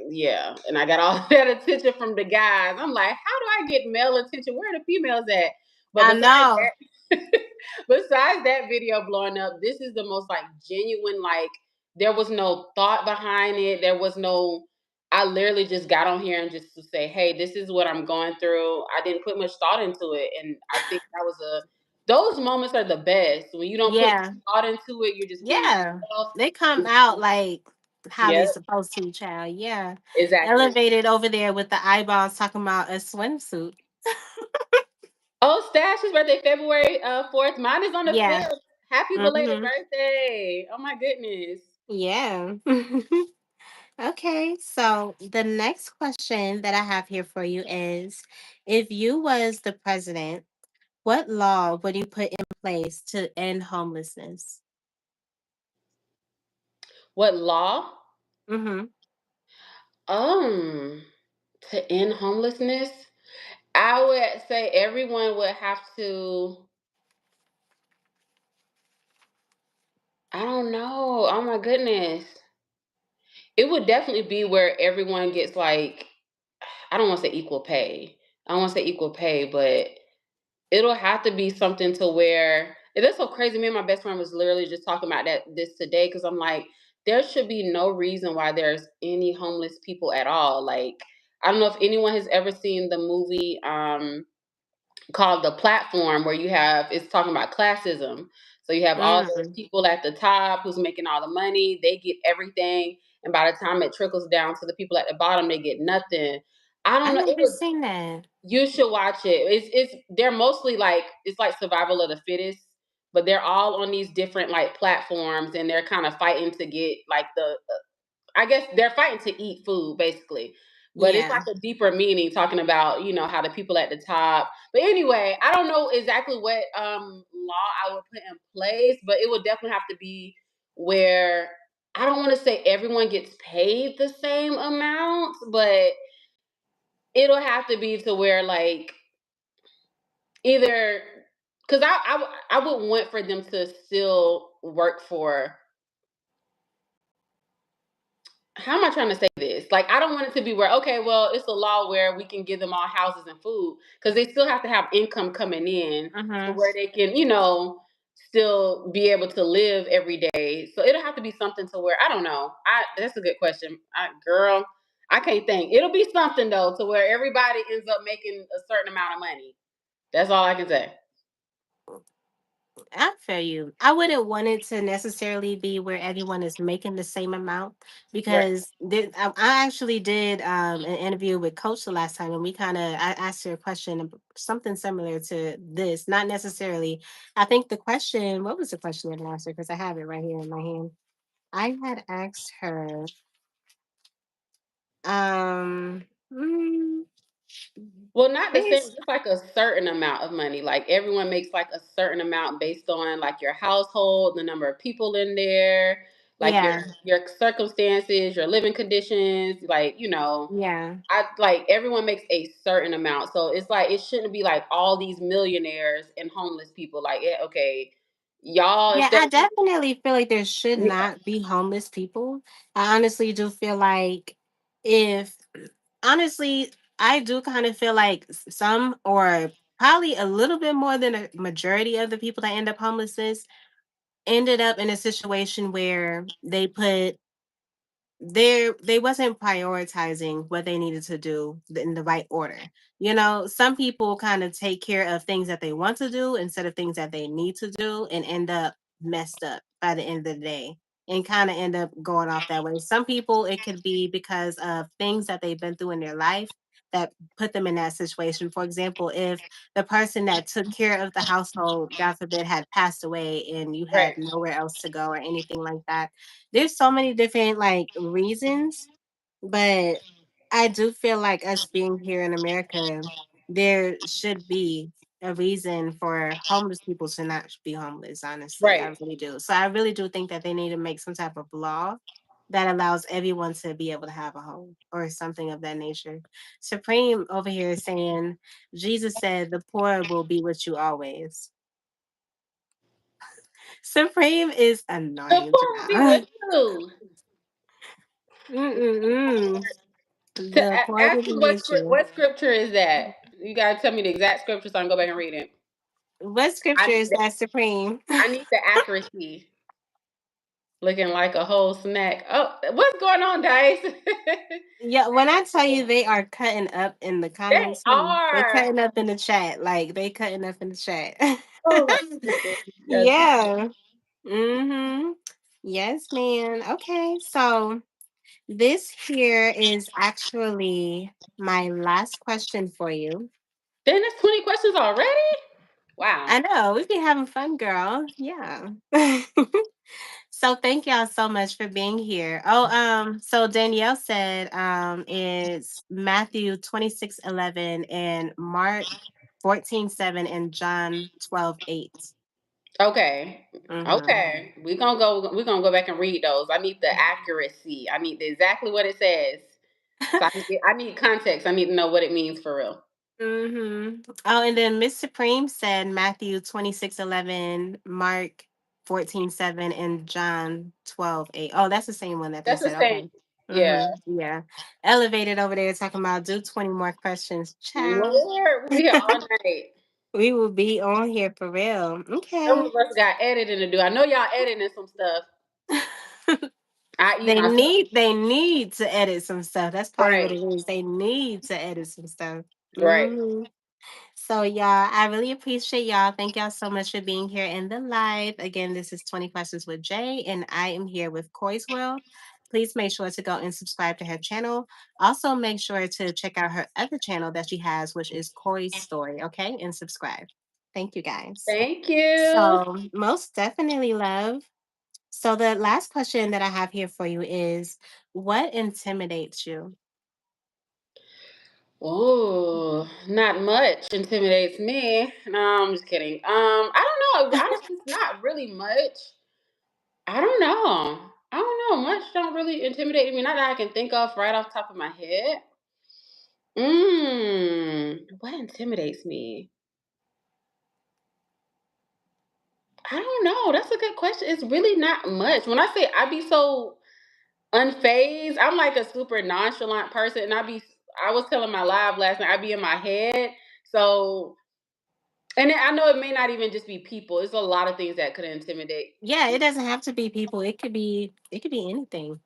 yeah, and I got all that attention from the guys. I'm like, how do I get male attention? Where are the females at? But I besides know. that, besides that video blowing up, this is the most like genuine. Like there was no thought behind it. There was no. I literally just got on here and just to say, hey, this is what I'm going through. I didn't put much thought into it, and I think that was a. Those moments are the best when you don't put Yeah. much thought into it. You're just being Yeah. yourself. They come out like how they Yep, supposed to, child. Yeah. exactly. Elevated over there with the eyeballs talking about a swimsuit. Oh, Stash's birthday, February 4th. Mine is on the Yeah. 5th. Happy belated Mm-hmm. birthday. Oh my goodness. Yeah. Okay, so the next question that I have here for you is, if you was the president, what law would you put in place to end homelessness? What law? Mm-hmm. Um, to end homelessness, I would say everyone would have to, I don't know. Oh my goodness. It would definitely be where everyone gets like, I don't want to say equal pay. I don't want to say equal pay, but it'll have to be something to where and that's so crazy. Me and my best friend was literally just talking about this today because I'm like, there should be no reason why there's any homeless people at all. Like, I don't know if anyone has ever seen the movie called The Platform, where you have it's talking about classism. So you have all those Mm. people at the top who's making all the money, they get everything, and by the time it trickles down to the people at the bottom, they get nothing. I don't I know. It never was seen that. you should watch it. It's they're mostly like it's like survival of the fittest, but they're all on these different like platforms and they're kind of fighting to get like the I guess they're fighting to eat food basically. But it's Yeah. like a deeper meaning talking about, how the people at the top. But anyway, I don't know exactly what law I would put in place, but it would definitely have to be where I don't want to say everyone gets paid the same amount, but it'll have to be to where like either because I would want for them to still work for how am I trying to say this? Like, I don't want it to be where, okay, well, it's a law where we can give them all houses and food because they still have to have income coming in to Mhm. where they can, still be able to live every day. So it'll have to be something to where I don't know. That's a good question, girl. I can't think. It'll be something though to where everybody ends up making a certain amount of money. That's all I can say. I feel you. I wouldn't want it to necessarily be where everyone is making the same amount Right. because I actually did an interview with Coach the last time, and I asked her a question something similar to this. Not necessarily. I think the question. What was the question that I asked her? Because I have it right here in my hand. I had asked her. Um. mm, Well, not the same, Base. just like a certain amount of money. Like everyone makes like a certain amount based on like your household, the number of people in there, like your Yeah. your circumstances, your living conditions, Yeah. I like everyone makes a certain amount. So it's like it shouldn't be like all these millionaires and homeless people. Like, okay, y'all Yeah, instead I of you definitely feel like there should yeah, not be homeless people. I honestly do feel like if honestly, I do kind of feel like some or probably a little bit more than a majority of the people that end up homelessness ended up in a situation where they wasn't prioritizing what they needed to do in the right order. Some people kind of take care of things that they want to do instead of things that they need to do and end up messed up by the end of the day and kind of end up going off that way. Some people it could be because of things that they've been through in their life that put them in that situation. For example, if the person that took care of the household, God forbid, had passed away and you had right, nowhere else to go or anything like that, there's so many different like reasons, but I do feel like us being here in America, there should be a reason for homeless people to not be homeless, honestly. I right. really do. So I really do think that they need to make some type of law that allows everyone to be able to have a home or something of that nature. Supreme over here is saying Jesus said the poor will be with you always. Supreme is The annoying, poor will be with child. you. Mm-mm-mm. The poor will Ask be me with you. what scripture is that. You gotta tell me the exact scripture so I can go back and read it. What I scripture need is the that, Supreme? I need the accuracy. Looking like a whole snack. Oh, what's going on, Dice? Yeah, when I tell you they are cutting up in the They comments, they are. cutting up in the chat. Like they cutting up in the chat. Oh my goodness. Yes. Yeah. Mm-hmm. Yes, man. Okay, so this here is actually my last question for you. Then that's 20 questions already? Wow. I know we be having fun, girl. Yeah. So thank y'all so much for being here. Oh, so Danielle said it's Matthew 26:11 and Mark 14:7 and John 12:8. Okay. Mm-hmm. Okay. We're gonna go back and read those. I need the accuracy. I need exactly what it says. So I need context. I need to know what it means for real. Mm-hmm. Oh, and then Miss Supreme said Matthew 26:11, Mark 14:7, and John 12:8. Oh, that's the same one that they That's the said. same. Okay. Yeah. Yeah. Elevated over there talking about do 20 more questions. Ciao. Lord, we here all night. We will be on here for real. Some Okay. of us got editing to do. I know y'all editing some stuff. I eat myself. They need to edit some stuff. That's probably what Right. it is. They need to edit some stuff. Right. hmm So, y'all, I really appreciate y'all. Thank y'all so much for being here in the live. Again, this is 20 Questions with Jay, and I am here with Corey's World. Please make sure to go and subscribe to her channel. Also, make sure to check out her other channel that she has, which is Corey's Story, okay? And subscribe. Thank you, guys. Thank you. So, most definitely, love. So, the last question that I have here for you is what intimidates you? Oh, not much intimidates me. No, I'm just kidding. I don't know. Honestly, it's not really much. I don't know. I don't know. Much don't really intimidate me. Not that I can think of right off the top of my head. What intimidates me? I don't know. That's a good question. It's really not much. When I say I be so unfazed, I'm like a super nonchalant person, and I was telling my live last night, I be in my head. So, and I know it may not even just be people. It's a lot of things that could intimidate. Yeah, it doesn't have to be people. It could be anything.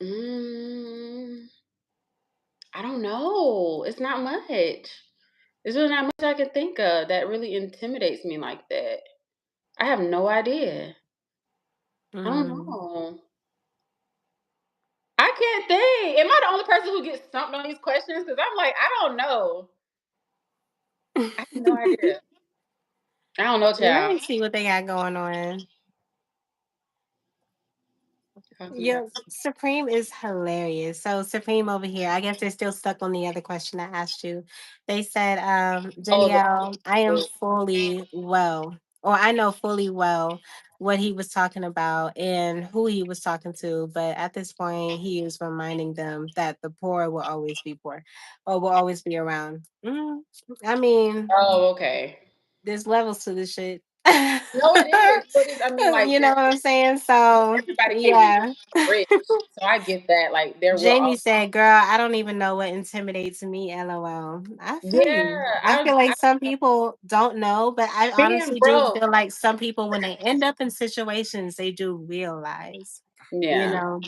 Mm, I don't know. It's not much. There's really not much I can think of that really intimidates me like that. I have no idea. I don't Mm. know. I can't think. Am I the only person who gets stumped on these questions? Because I'm like, I don't know. I have no idea. I don't know, Let child. me see what they got going on. Talking about. Yeah, Supreme is hilarious. So Supreme over here, I guess they're still stuck on the other question I asked you. They said, Oh, Danielle, I am the fully well, or I know fully well what he was talking about and who he was talking to, but at this point, he is reminding them that the poor will always be poor or will always be around. I mean, oh, okay. there's levels to this shit. No, it is. But it's, I mean, like, You know what I'm saying? So, everybody can't be yeah. rich. So I get that. Like, there will Jamie all. said, "Girl, I don't even know what intimidates me." LOL. I feel you. Yeah, I feel like some people don't know, but I being honestly do broke. feel like some people, when they end up in situations, they do realize. You Yeah, know,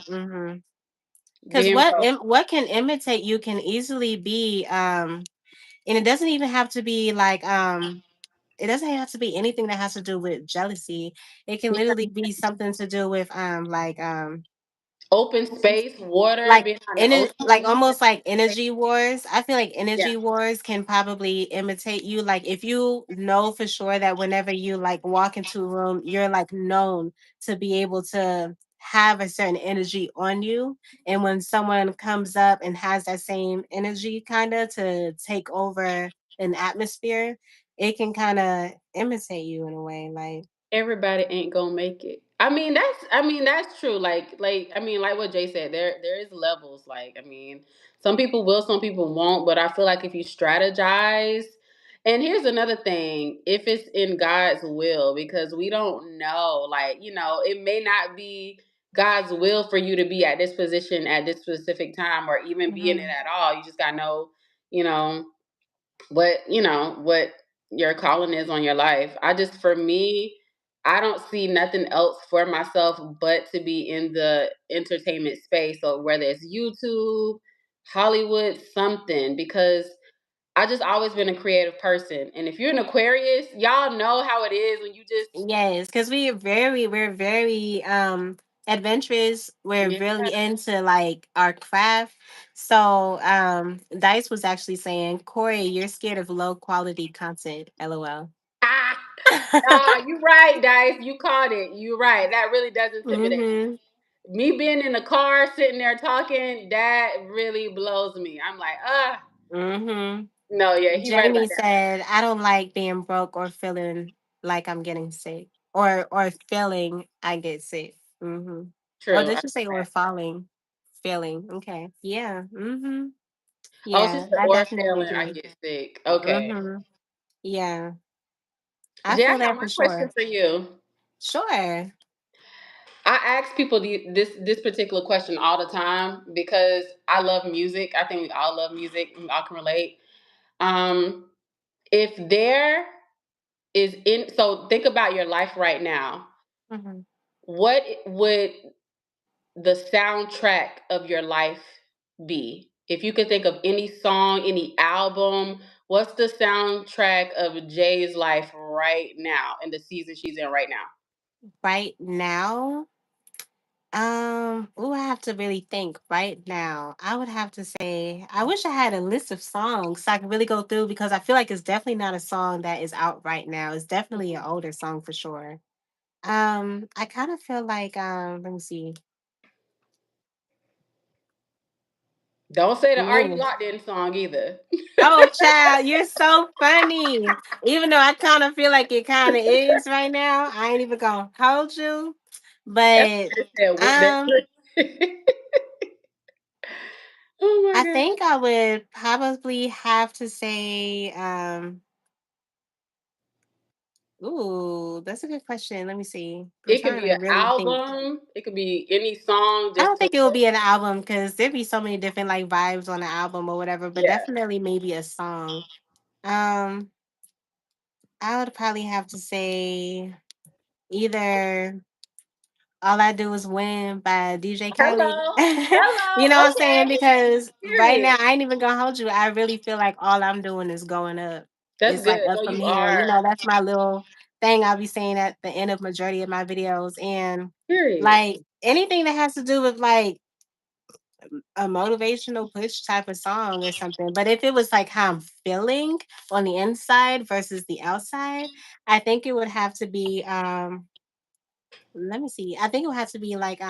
because being broke. what can imitate you can easily be, and it doesn't even have to be like, it doesn't have to be anything that has to do with jealousy. It can literally be something to do with, Open space, water, like being out in the like ocean. almost like energy wars. I feel like Yeah, energy wars can probably imitate you. Like if you know for sure that whenever you like walk into a room, you're like known to be able to have a certain energy on you. And when someone comes up and has that same energy kind of to take over an atmosphere, it can kind of imitate you in a way. Like, everybody ain't gonna make it. I mean that's true. Like I mean, like what Jay said, there is levels. Like, I mean, some people will, some people won't. But I feel like if you strategize, and here's another thing, if it's in God's will, because we don't know, like, it may not be God's will for you to be at this position at this specific time, or even be in it mhm, at all. You just gotta know, you know, what your calling is on your life. For me, I don't see nothing else for myself but to be in the entertainment space. So whether it's YouTube, Hollywood, something, because I just always been a creative person. And if you're an Aquarius, y'all know how it is when you just. yes, because we're very adventurous. We're Yeah. really into like our craft. So Dice was actually saying, Corey, you're scared of low quality content. LOL. Ah, nah, you right, Dice. You caught it. You right. That really does intimidate hmm me. Being in the car, sitting there talking, that really blows me. I'm like, hmm no, yeah, he right about Jamie that. said, I don't like being broke or feeling like I'm getting sick. Or feeling I get sick. Or True. did you say or falling? Feeling. Okay. Yeah. Oh, she Yeah, said, I or definitely failing, I agree. get sick. Okay. Mhm. Yeah, I Jay, I feel got that for one question sure. for you. Sure. I ask people this particular question all the time because I love music. I think we all love music. We all can relate. Um, if there is in so think about your life right now. Mhm. What would the soundtrack of your life be? If you could think of any song, any album, what's the soundtrack of Jay's life right now in the season she's in right now? Right now, I have to really think right now. I would have to say, I wish I had a list of songs so I could really go through because I feel like it's definitely not a song that is out right now. It's definitely an Mhm. older song for sure. I kind of feel like, let me see. Don't say the "Are You Ooh. Locked In" song either. Oh, child, you're so funny. Even though I kind of feel like it kind of is right now, I ain't even gonna hold you. That But man said, "Whip that um, pussy." Oh my I god. think I would probably have to say, ooh, that's a good question. Let me see. I'm It could trying be to an really think. album, it could be any song I just don't to think it will be an album because there'd be so many different like vibes on the album or whatever, but yeah. definitely maybe a song. Um, I would probably have to say either All I Do Is Win by DJ Khaled. Hello. You know Hello. what I'm saying? Okay. Because right Period. now, I ain't even gonna hold you. I really feel like all I'm doing is going up. That's It's like good. up No, from you here. are. You know, that's my little thing I'll be saying at the end of majority of my videos. And Period. like anything that has to do with like a motivational push type of song or something. But if it was like how I'm feeling on the inside versus the outside, I think it would have to be let me see. I think it would have to be like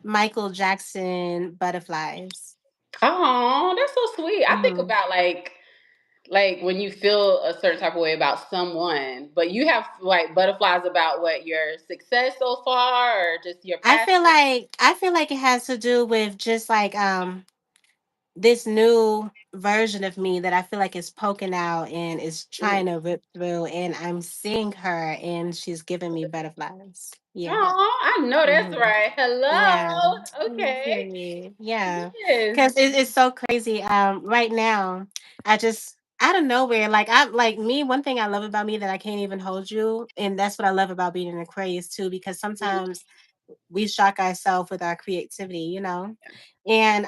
Michael Jackson Butterflies. Oh, that's so sweet. I think Mhm. about like when you feel a certain type of way about someone, but you have like butterflies about what your success so far or just your passion. I feel like it has to do with just like this new version of me that I feel like is poking out and is trying Mm. to rip through and I'm seeing her and she's giving me butterflies. Yeah. Oh, I know that's Mhm. right. Yeah. Hello. Mm, Okay. period. Yeah. Yes. Cause it's so crazy. Right now, I just out of nowhere, like I like me, one thing I love about me that I can't even hold you, and that's what I love about being an Aquarius too, because Mhm. sometimes we shock ourselves with our creativity, you know? And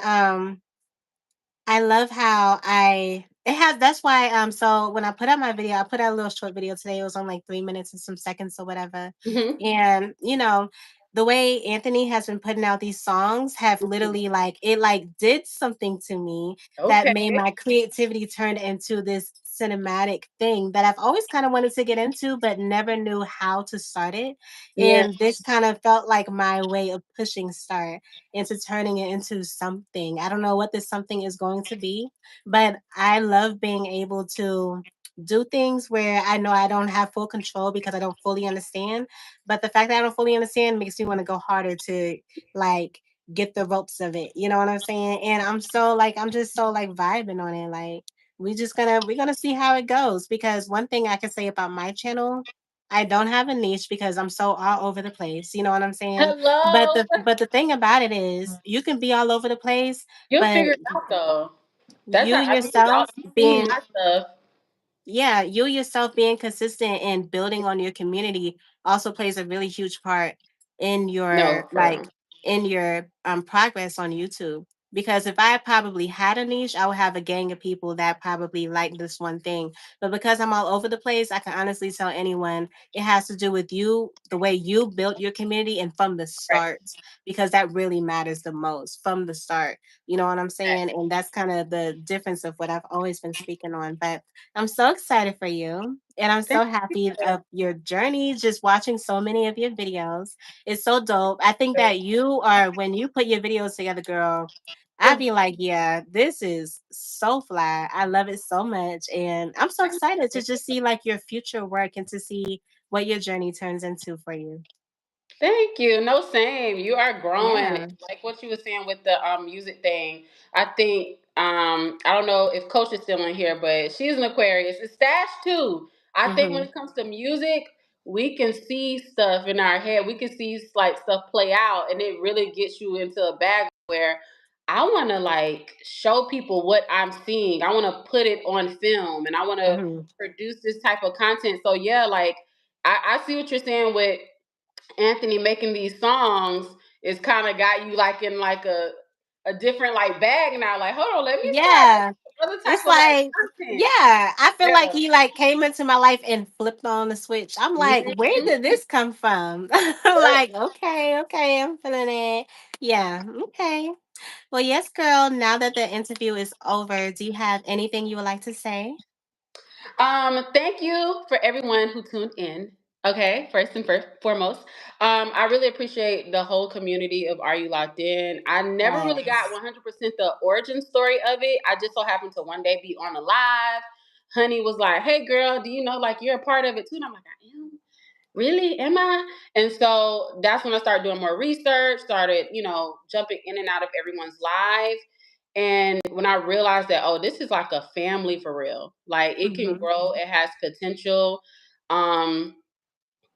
I love how I it has that's why so when I put out my video, I put out a little short video today. It was on like 3 minutes and some seconds or whatever. Mhm. And you know, the way Anthony has been putting out these songs have Mhm. literally like it like did something to me that Okay. made my creativity turn into this cinematic thing that I've always kind of wanted to get into but never knew how to start it. Yeah. And this kind of felt like my way of pushing start into turning it into something. I don't know what this something is going to be, but I love being able to do things where I know I don't have full control because I don't fully understand. But the fact that I don't fully understand makes me want to go harder to like get the ropes of it. You know what I'm saying? And I'm just so like vibing on it. Like we're gonna see how it goes because one thing I can say about my channel, I don't have a niche because I'm so all over the place. You know what I'm saying? Hello. But the thing about it is you can be all over the place, You'll but figure it out though. That's you how I mean, y'all. yourself You see being my stuff. yeah, you yourself being consistent and building on your community also plays a really huge part in your No, for real. in your progress on YouTube. Because if I probably had a niche, I would have a gang of people that probably like this one thing. But because I'm all over the place, I can honestly tell anyone it has to do with you, the way you built your community and from the Right. start, because that really matters the most from the start. You know what I'm saying? And that's kind of the difference of what I've always been speaking on. But I'm so excited for you. And I'm Thank so happy you. of your journey, just watching so many of your videos. It's so dope. I think that you are, when you put your videos together, girl, I'd be like, yeah, this is so fly. I love it so much. And I'm so excited to just see like your future work and to see what your journey turns into for you. Thank you. No, same. You are growing. Yeah. Like what you were saying with the music thing. I think I don't know if Coach is still in here, but she's an Aquarius. It's Stash too. I think when Hmm. it comes to music, we can see stuff in our head. We can see like stuff play out, and it really gets you into a bag where I want to like show people what I'm seeing. I want to put it on film, and I want to Mhm. produce this type of content. So yeah, like I see what you're saying with Anthony making these songs. It's kind of got you like in like a different like bag now. Like, hold on, let me start Yeah. making some other type It's of like like content. yeah, I feel like Yeah. he, like, came into my life and flipped on the switch. I'm like, "Where Mhm. did this come from?" Yep. Like, "Okay, okay, I'm feeling it." Yeah, okay. Well, yes, girl, now that the interview is over, do you have anything you would like to say? Thank you for everyone who tuned in. Okay, first and foremost, I really appreciate the whole community of Are You Locked In. I never really got Yes. 100% the origin story of it. I just so happened to one day be on a live. Honey was like, "Hey, girl, do you know like you're a part of it too?" And I'm like, "I am." Really, am I? And so that's when I started doing more research, started, jumping in and out of everyone's live. And when I realized that, oh, this is like a family for real. Like it can Mhm. grow, it has potential. Um,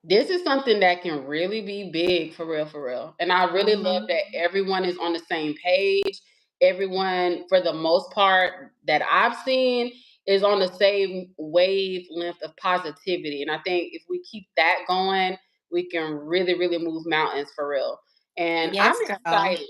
this is something that can really be big for real, for real. And I really love Mhm. that everyone is on the same page. Everyone, for the most part, that I've seen is on the same wavelength of positivity. And I think if we keep that going, we can really, really move mountains for real. And I'm Yes, girl. excited.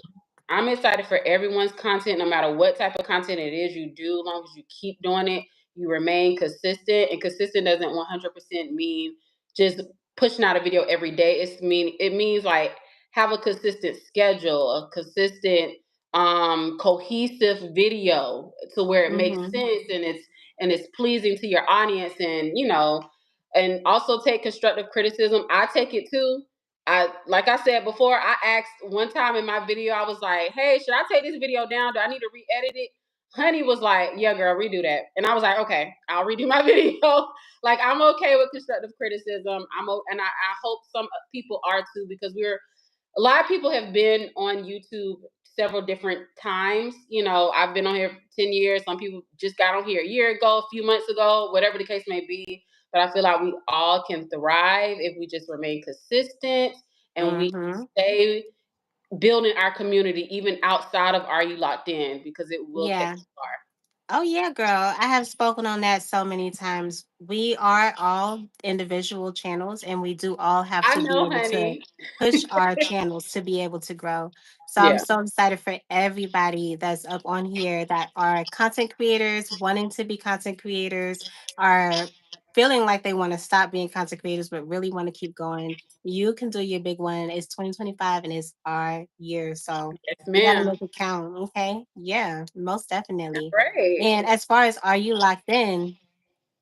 I'm excited for everyone's content, no matter what type of content it is you do, as long as you keep doing it, you remain consistent. And consistent doesn't 100% mean just pushing out a video every day. It means like have a consistent schedule, a consistent cohesive video to where it makes Mhm. sense and it's pleasing to your audience and and also take constructive criticism. I take it too. I like I said before, I asked one time in my video, I was like, "Hey, should I take this video down? Do I need to re-edit it?" Honey was like, "Yeah, girl, redo that." And I was like, "Okay, I'll redo my video." Like I'm okay with constructive criticism. And I hope some people are too because we're a lot of people have been on YouTube several different times. I've been on here 10 years. Some people just got on here a year ago, a few months ago, whatever the case may be. But I feel like we all can thrive if we just remain consistent and we Mhm. stay building our community even outside of Are You Locked In because it will take Yeah. us far. Oh, yeah, girl. I have spoken on that so many times. We are all individual channels, and we do all have I to be know, able to honey. push our channels to be able to grow. So I'm Yeah. so excited for everybody that's up on here that are content creators, wanting to be content creators, are feeling like they want to stop being content creators, but really want to keep going. You can do your big one. It's 2025 and it's our year. So Yes, we got to ma'am. make it count. Okay. Yeah, most definitely. Great. And as far as Are You Locked In,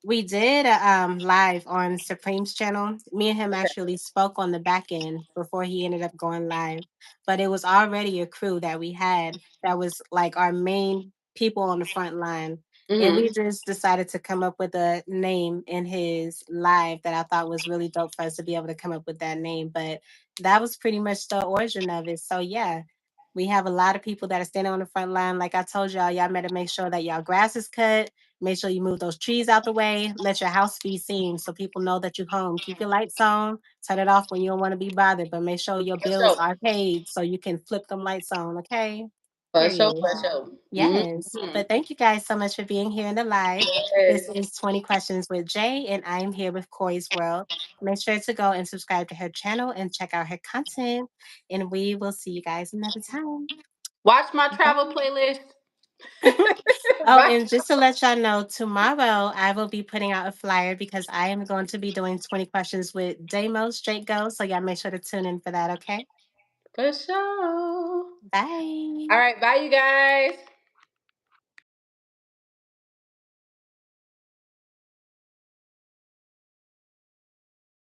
we did a live on Supreme's channel. Me and him actually spoke on the back end before he ended up going live. But it was already a crew that we had that was like our main people on the front line. And we Hmm. just decided to come up with a name in his live that I thought was really dope for us to be able to come up with that name. But that was pretty much the origin of it. So yeah, we have a lot of people that are standing on the front line. Like I told y'all, y'all better make sure that y'all grass is cut. Make sure you move those trees out the way. Let your house be seen so people know that you're home. Keep your lights on. Turn it off when you don't want to be bothered, but make sure your For bills sure. are paid so you can flip them lights on. Okay. For sure. Period. For sure. Yes. Hmm. But thank you guys so much for being here in the live. This Yes. is 20 Questions with Jay, and I am here with Corey's World. Make sure to go and subscribe to her channel and check out her content. And we will see you guys another time. Watch my travel Bye. playlist. Oh, Bye. and just to let y'all know, tomorrow I will be putting out a flyer because I am going to be doing 20 questions with Damo Straight Go. So y'all make sure to tune in for that, okay? For sure. Bye. All right. Bye, you guys.